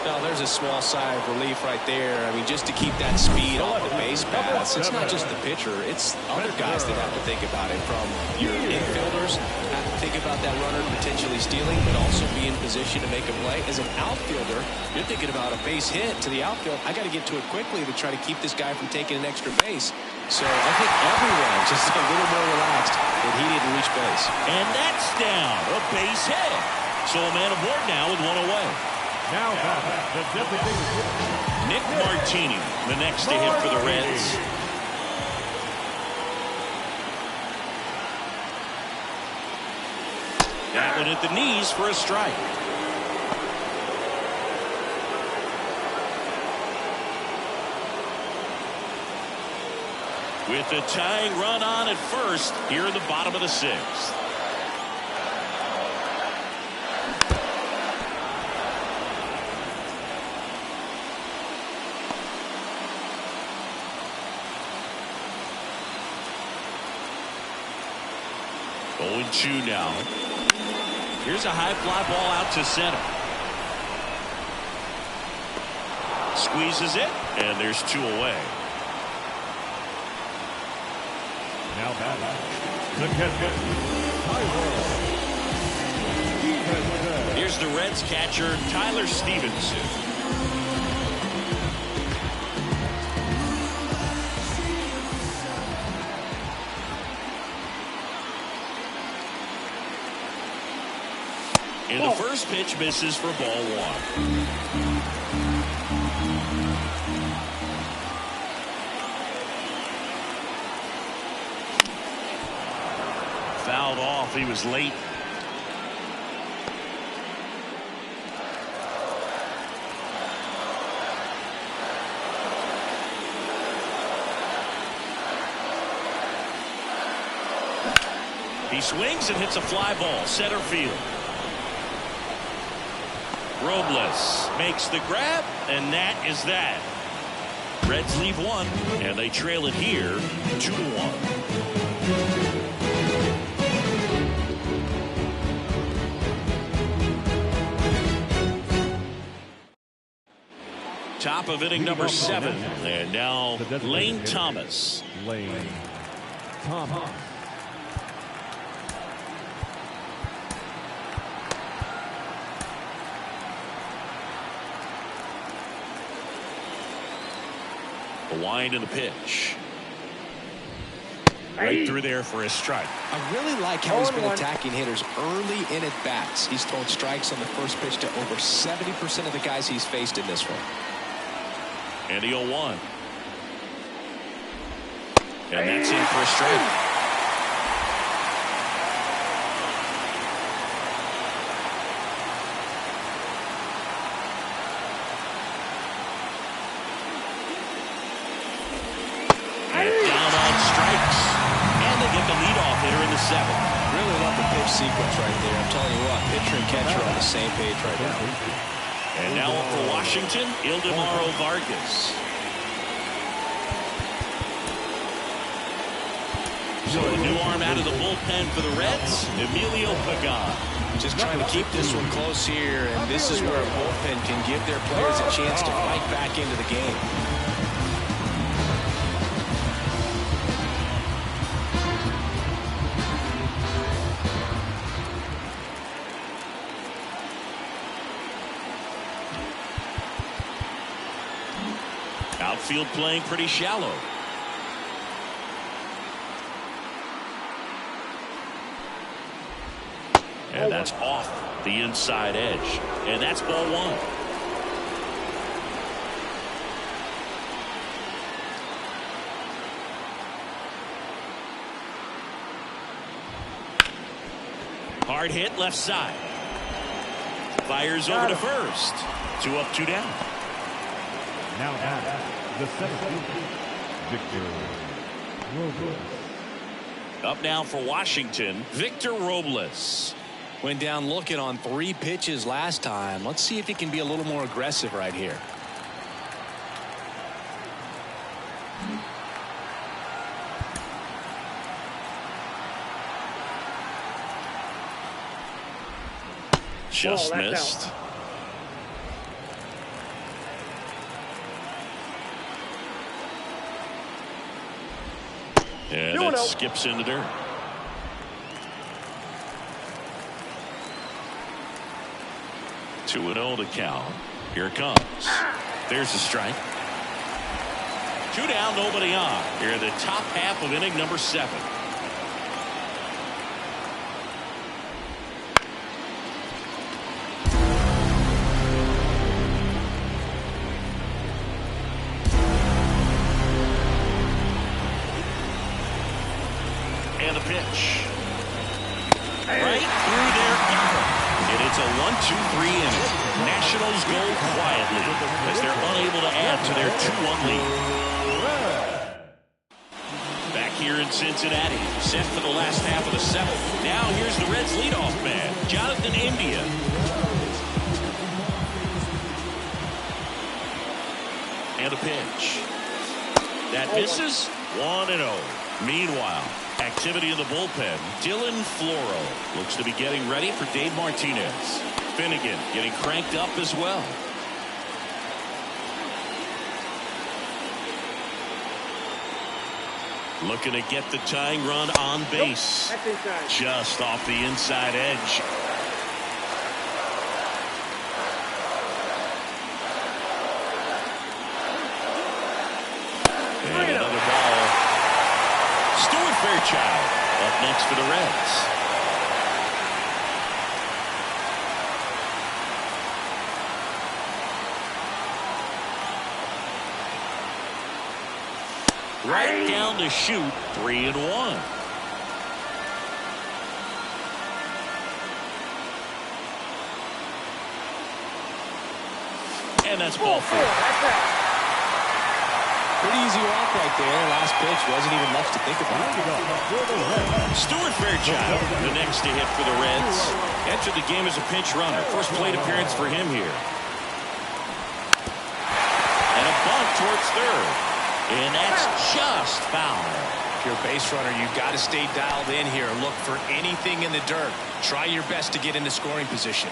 Now there's a small sigh of relief right there. I mean, just to keep that speed off the base paths. It's not just the pitcher. It's other guys that have to think about it. From your infielders, have to think about that runner potentially stealing, but also be in position to make a play. As an outfielder, you're thinking about a base hit to the outfield. I got to get to it quickly to try to keep this guy from taking an extra base. So I think everyone's just a little more relaxed that he didn't reach base. And that's down. A base hit. So a man aboard now with 1 away. Now the designated hitter. Nick Martini, the next to hit for the Reds. That one at the knees for a strike. With the tying run on at first here in the bottom of the 6th. Going 2 now. Here's a high fly ball out to center. Squeezes it, and there's 2 away. Now batting, the catcher, Stevenson. Here's the Reds catcher, Tyler Stevenson. And the first pitch misses for ball 1. Fouled off. He was late. He swings and hits a fly ball center field. Robles makes the grab, and that is that. Reds leave 1, and they trail it here 2-1. Top of inning number 7. And now Lane Thomas. Lane Thomas. The wind and the pitch. Right through there for a strike. I really like how he's been attacking hitters early in at bats. He's thrown strikes on the first pitch to over 70% of the guys he's faced in this one. And the 0-1. And that's in for a strike. Really love the pitch sequence right there. I'm telling you what, pitcher and catcher are on the same page right now. And now up for Washington, Ildemaro Vargas. So a new arm out of the bullpen for the Reds, Emilio Pagan. Just trying to keep this one close here, and this is where a bullpen can give their players a chance to fight back into the game. Outfield playing pretty shallow. And that's off the inside edge. And that's ball 1. Hard hit left side. Fires over to first. 2 up, 2 down. Now back, the 7th, Victor Robles. Up now for Washington, Victor Robles. Went down looking on 3 pitches last time. Let's see if he can be a little more aggressive right here. Just missed. And that skips into dirt. Two and 0 to count. Here it comes. There's a strike. 2 down, nobody on. Here in the top half of inning number 7. And a pitch. Right through their cover. And it's a 1-2-3 inning. Nationals go quietly as they're unable to add to their 2-1 lead. Back here in Cincinnati, set for the last half of the 7th. Now here's the Reds leadoff man, Jonathan India. And a pitch. That misses. 1-0. Meanwhile, activity in the bullpen. Dylan Floro looks to be getting ready for Dave Martinez. Finnegan getting cranked up as well. Looking to get the tying run on base. Just off the inside edge. And another ball. Stuart Fairchild up next for the Reds. Right down to shoot, 3-1. And that's ball 4. Pretty easy walk right there. Last pitch wasn't even much to think about. Stuart Fairchild, the next to hit for the Reds. Entered the game as a pinch runner. First plate appearance for him here. And a bunt towards third. And that's just foul. If you're a base runner, you've got to stay dialed in here. Look for anything in the dirt. Try your best to get into scoring position.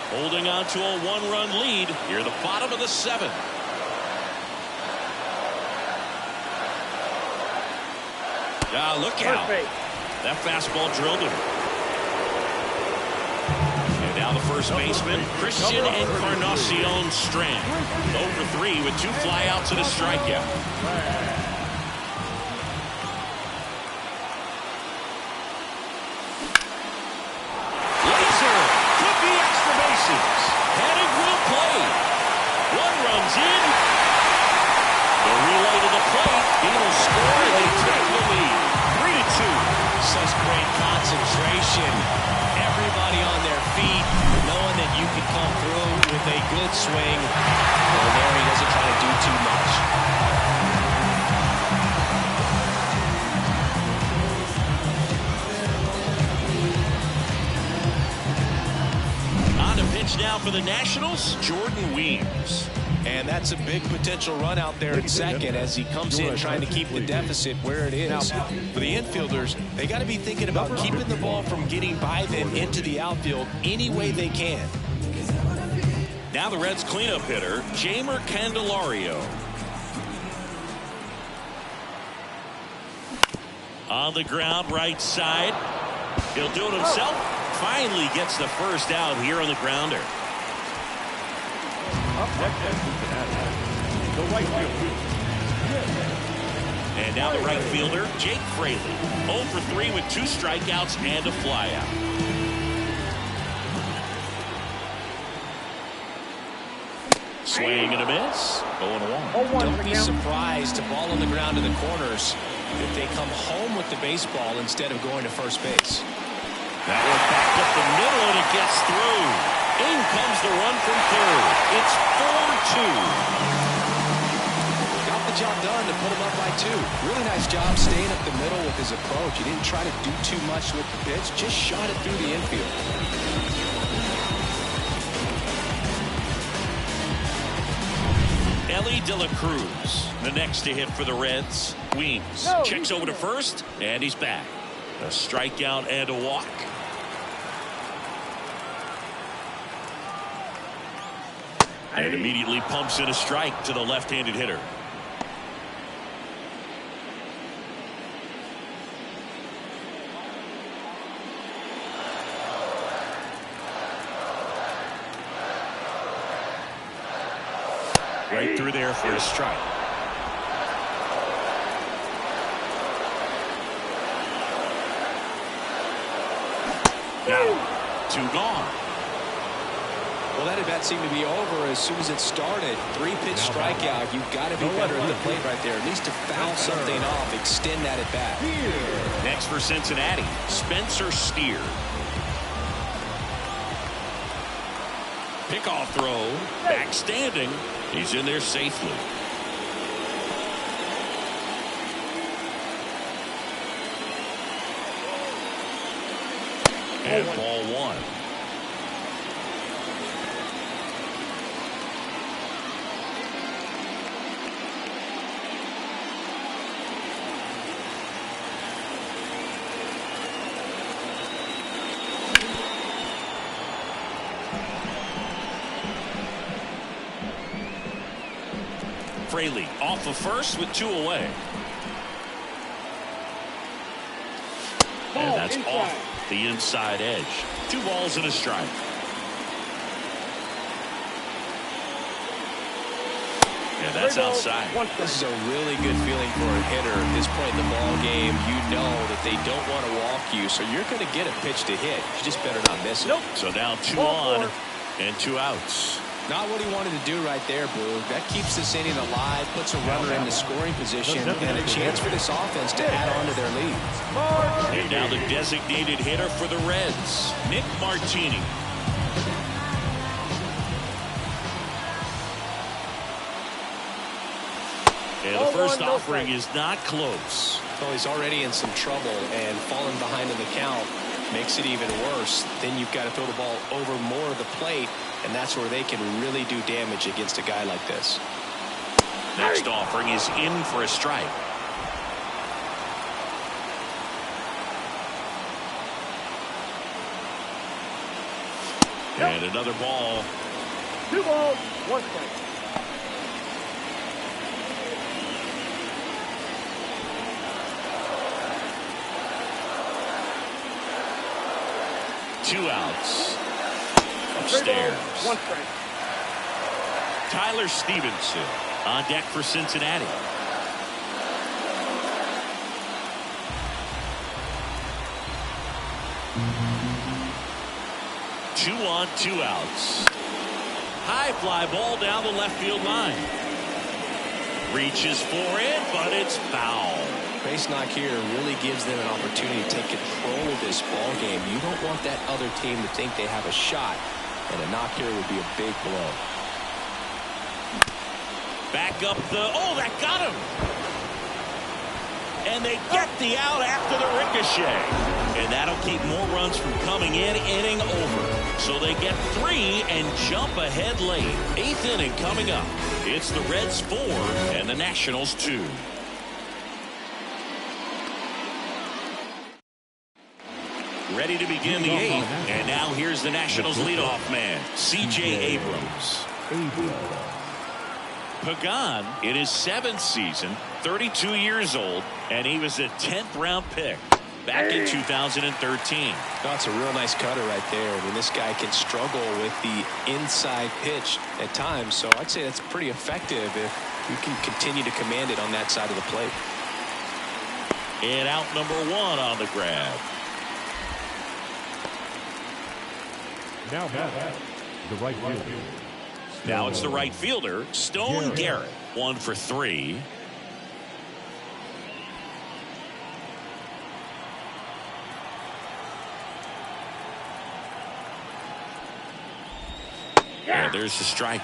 Holding on to a 1-run lead. Here at the bottom of the 7th. Look out. That fastball drilled him. And now the first baseman, Christian Encarnacion Strand. 0 for 3 with 2 flyouts and a strikeout. Laser could be extra bases. Heading will play. 1 runs in. The relay to the plate. Beatles score and they take the lead. 3-2. Such great concentration. Everybody on their feet, knowing that you can come through with a good swing. And there he doesn't try to do too much. On to pitch now for the Nationals, Jordan Weems. And that's a big potential run out there at second as he comes in trying to keep the deficit where it is. For the infielders, they got to be thinking about keeping the ball from getting by them into the outfield any way they can. Now the Reds cleanup hitter, Jeimer Candelario. On the ground, right side. He'll do it himself. Finally gets the first out here on the grounder. The right fielder. And now the right fielder, Jake Fraley. 0 for 3 with 2 strikeouts and a flyout. Swing and a miss. 0-1. Don't be surprised to ball on the ground in the corners if they come home with the baseball instead of going to first base. That one backed up the middle and it gets through. In comes the run from third. It's 4-2. Got the job done to put him up by 2. Really nice job staying up the middle with his approach. He didn't try to do too much with the pitch, just shot it through the infield. Ellie De La Cruz, the next to hit for the Reds. Weems checks over to first, and he's back. A strikeout and a walk. And immediately pumps in a strike to the left-handed hitter. Right through there for a strike. Now, 2 gone. Well, that at bat seemed to be over as soon as it started. 3-pitch strikeout. You've got to be better at the plate right there. At least to foul something off, extend that at bat. Next for Cincinnati, Spencer Steer. Pickoff throw, back standing. He's in there safely. And ball 1. Fraley off of first with 2 away. And that's off the inside edge. 2 balls and a strike. And that's outside. This is a really good feeling for a hitter at this point in the ball game. You know that they don't want to walk you, so you're going to get a pitch to hit. You just better not miss it. So now 2 on and 2 outs. Not what he wanted to do right there, Boog. That keeps this inning alive, puts a runner in the scoring position, and a chance for this offense to add on to their lead. And now the designated hitter for the Reds, Nick Martini. And the first offering is not close. Well, he's already in some trouble, and falling behind in the count makes it even worse. Then you've got to throw the ball over more of the plate, and that's where they can really do damage against a guy like this. Next offering is in for a strike. And another ball. 2 balls, 1 strike. 2 outs. Straight ball, Upstairs. 1 strike. Tyler Stevenson on deck for Cincinnati. Two on, 2 outs. High fly ball down the left field line. Reaches for it, but it's foul. Base knock here really gives them an opportunity to take control of this ball game. You don't want that other team to think they have a shot, and a knock here would be a big blow. Back up that got him. And they get the out after the ricochet. And that'll keep more runs from coming in, inning over. So they get 3 and jump ahead late. 8th inning coming up. It's the Reds 4 and the Nationals 2. Ready to begin the 8th. And now here's the Nationals leadoff man, C.J. Abrams. Pagan in his 7th season, 32 years old, and he was a 10th round pick back in 2013. That's a real nice cutter right there. I mean, this guy can struggle with the inside pitch at times, so I'd say that's pretty effective if you can continue to command it on that side of the plate. And out number 1 on the grab. Now the right fielder. Now it's the right fielder, Stone Garrett. 1 for 3. And there's the strike.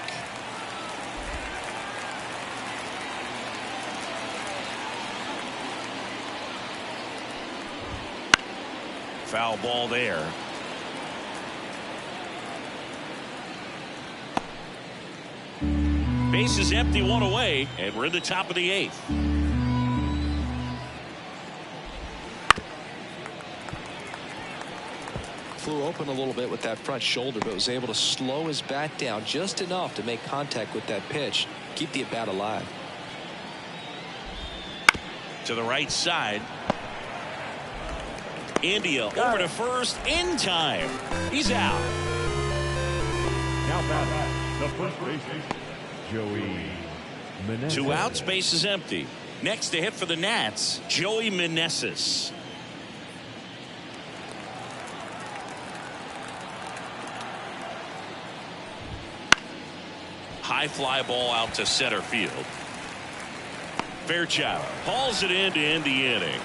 Foul ball there. Base is empty, 1 away, and we're in the top of the 8th. Flew open a little bit with that front shoulder, but was able to slow his bat down just enough to make contact with that pitch, keep the at bat alive. To the right side. India over to first in time. He's out. Now back the first baseman, Joey Meneses. 2 outs, base is empty. Next to hit for the Nats, Joey Meneses. High fly ball out to center field. Fairchild hauls it in to end the inning.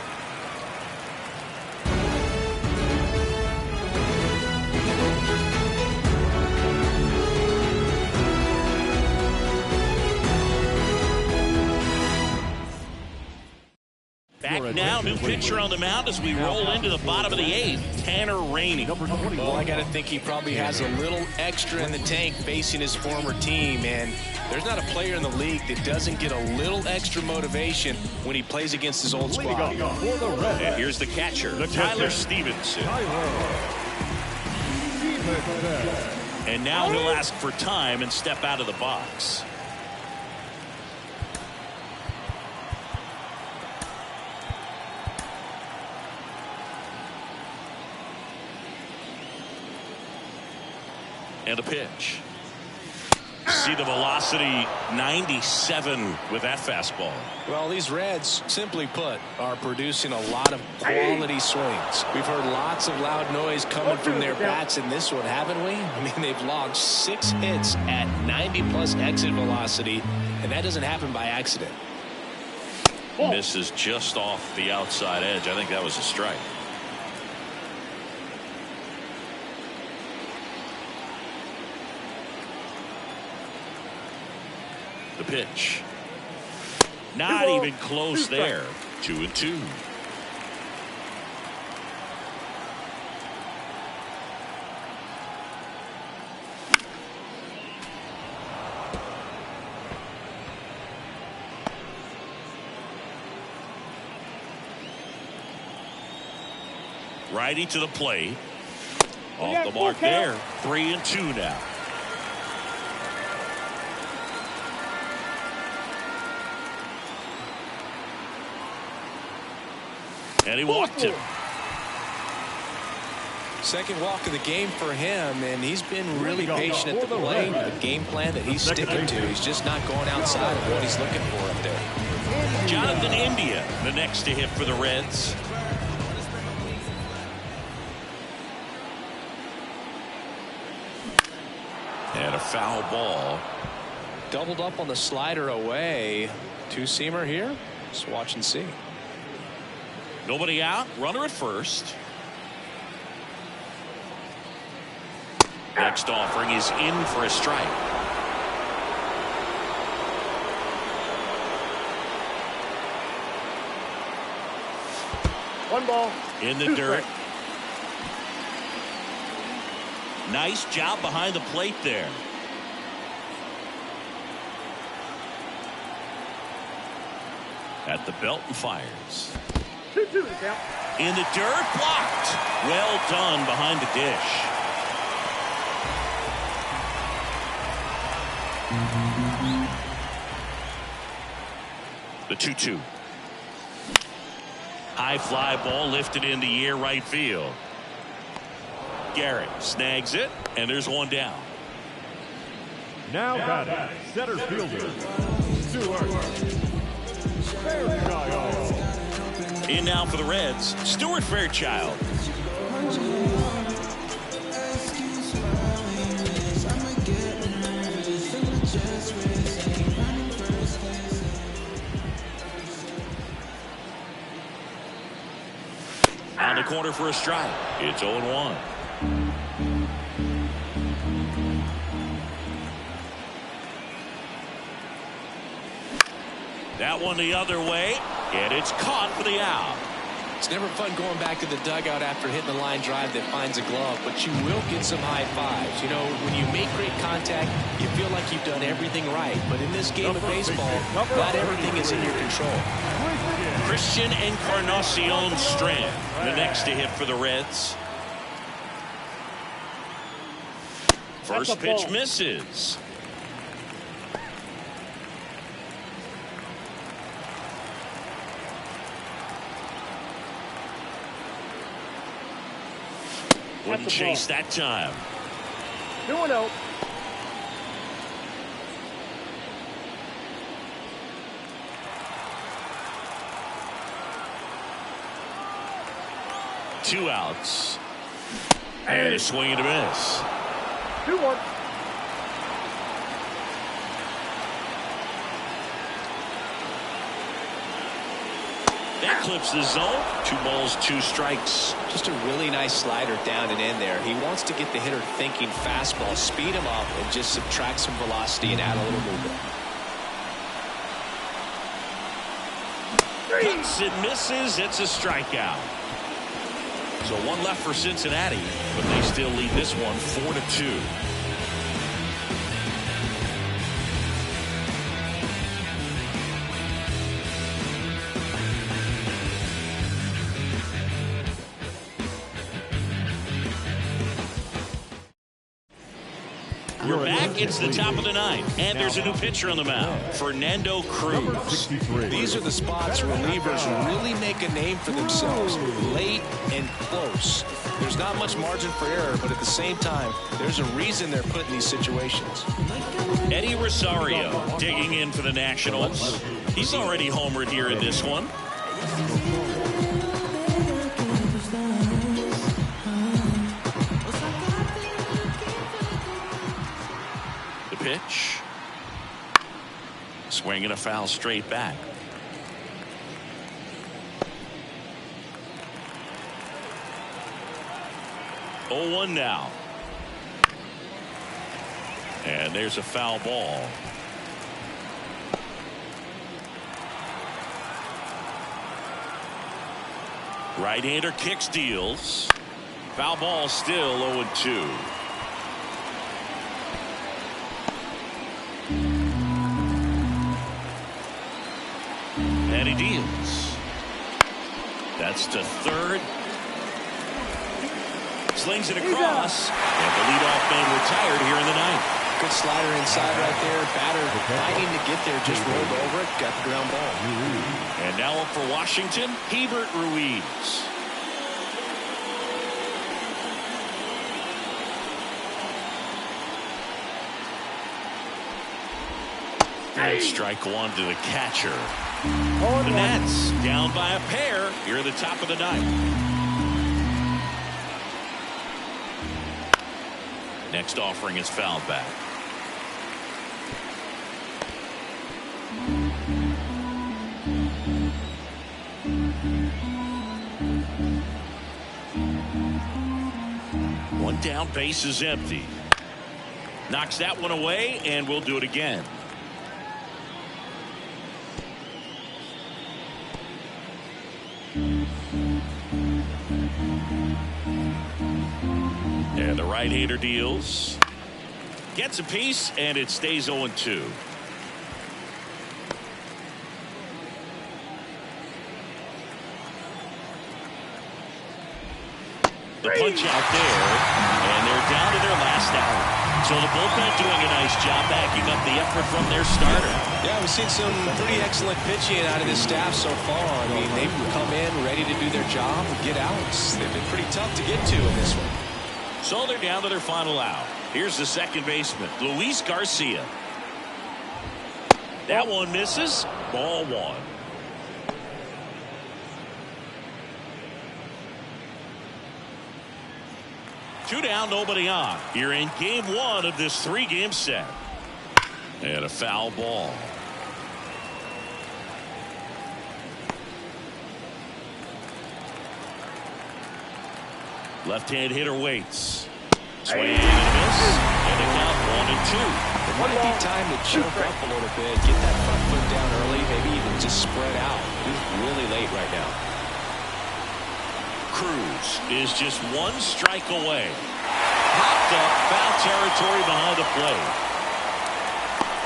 Back now, new pitcher on the mound as we roll into the bottom of the 8th, Tanner Rainey. Well, I got to think he probably has a little extra in the tank facing his former team, and there's not a player in the league that doesn't get a little extra motivation when he plays against his old squad. And here's the catcher, Tyler Stevenson. And now he'll ask for time and step out of the box. And a pitch. See the velocity, 97 with that fastball. Well, these Reds, simply put, are producing a lot of quality swings. We've heard lots of loud noise coming from their bats in this one, haven't we? I mean, they've logged 6 hits at 90+ exit velocity, and that doesn't happen by accident. Misses just off the outside edge. I think that was a strike. The pitch. Not even close there. 2-2. Righty to the plate. Off the mark there. 3-2 now. And he walked him. Second walk of the game for him, and he's been really patient at the plate. The game plan that he's sticking to. He's just not going outside of what he's looking for up there. Jonathan India, the next to hit for the Reds. And a foul ball. Doubled up on the slider away. Two-seamer here. Just watch and see. Nobody out. Runner at first. Next offering is in for a strike. One ball. In the dirt. Nice job behind the plate there. At the belt and fires. 2-2 to count. In the dirt, blocked. Well done behind the dish. The 2-2. High fly ball lifted in the air right field. Garrett snags it, and there's one down. Now batting, center fielder, Stewart. Fairchild. In now for the Reds, Stuart Fairchild. On the corner for a strike. It's 0-1. That one the other way, and it's caught for the out. It's never fun going back to the dugout after hitting the line drive that finds a glove, but you will get some high fives. You know, when you make great contact, you feel like you've done everything right. But in this game of baseball, not everything is in your control. Christian Encarnacion Strand, the next to hit for the Reds. First pitch misses. Wouldn't chase that time. 2-0. Two outs. And a swing and a miss. 2-1. That clips the zone. 2 balls, 2 strikes. Just a really nice slider down and in there. He wants to get the hitter thinking fastball, speed him up, and just subtract some velocity and add a little movement. Hits and misses. It's a strikeout. So one left for Cincinnati, but they still lead this one 4-2. We're back. It's the top of the ninth, and there's a new pitcher on the mound, Fernando Cruz. These are the spots relievers really make a name for themselves, late and close. There's not much margin for error, but at the same time, there's a reason they're put in these situations. Eddie Rosario digging in for the Nationals. He's already homered here in this one. Pitch. Swing and a foul straight back. Oh, 0-1 now. And there's a foul ball. Right-hander kicks, deals. Foul ball, still 0-2. And he deals. That's to third. Slings it across. And the leadoff man retired here in the ninth. Good slider inside right there. Batter fighting to get there. Just rolled over it. Got the ground ball. And now up for Washington, Hebert Ruiz. And strike one to the catcher. Oh, The Nats down by a pair here at the top of the ninth. Next offering is fouled back. One down, base is empty. Knocks that one away, and we'll do it again. And the right-hander deals. Gets a piece, and it stays 0-2. The punch out there, and they're down to their last out. So the bullpen doing a nice job backing up the effort from their starter. Yeah, we've seen some pretty excellent pitching out of this staff so far. I mean, they've come in ready to do their job and get outs. They've been pretty tough to get to in this one. So they're down to their final out. Here's the second baseman, Luis Garcia. That one misses. Ball one. Two down, nobody on. You're in game one of this three-game set. And a foul ball. Left-hand hitter waits. Swing and a miss. And a count 1-2. It might be time to choke up a little bit. Get that front foot down early. Maybe even just spread out. He's really late right now. Cruz is just one strike away. Popped up, foul territory behind the plate.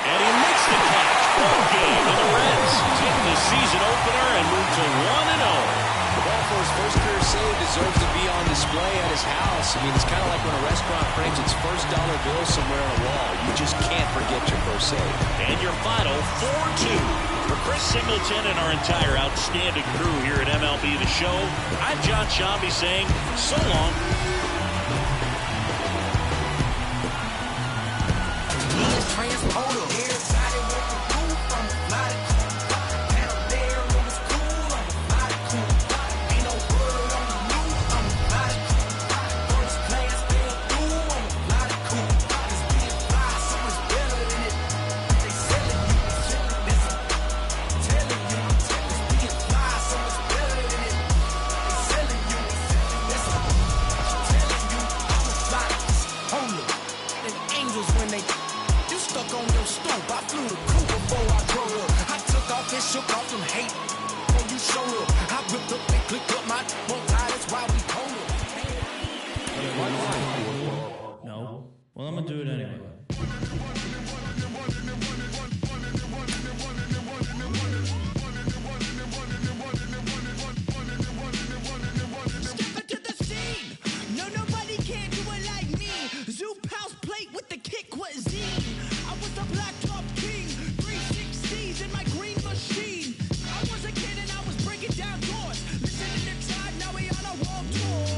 And he makes the catch. Ball game, and the Reds take the season opener and move to 1-0. The ball for his first career save deserves to be on display at his house. I mean, it's kind of like when a restaurant frames its first dollar bill somewhere on a wall. You just can't forget your first save. And your final 4-2. For Chris Singleton and our entire outstanding crew here at MLB The Show, I'm John Shambi saying so long. Transport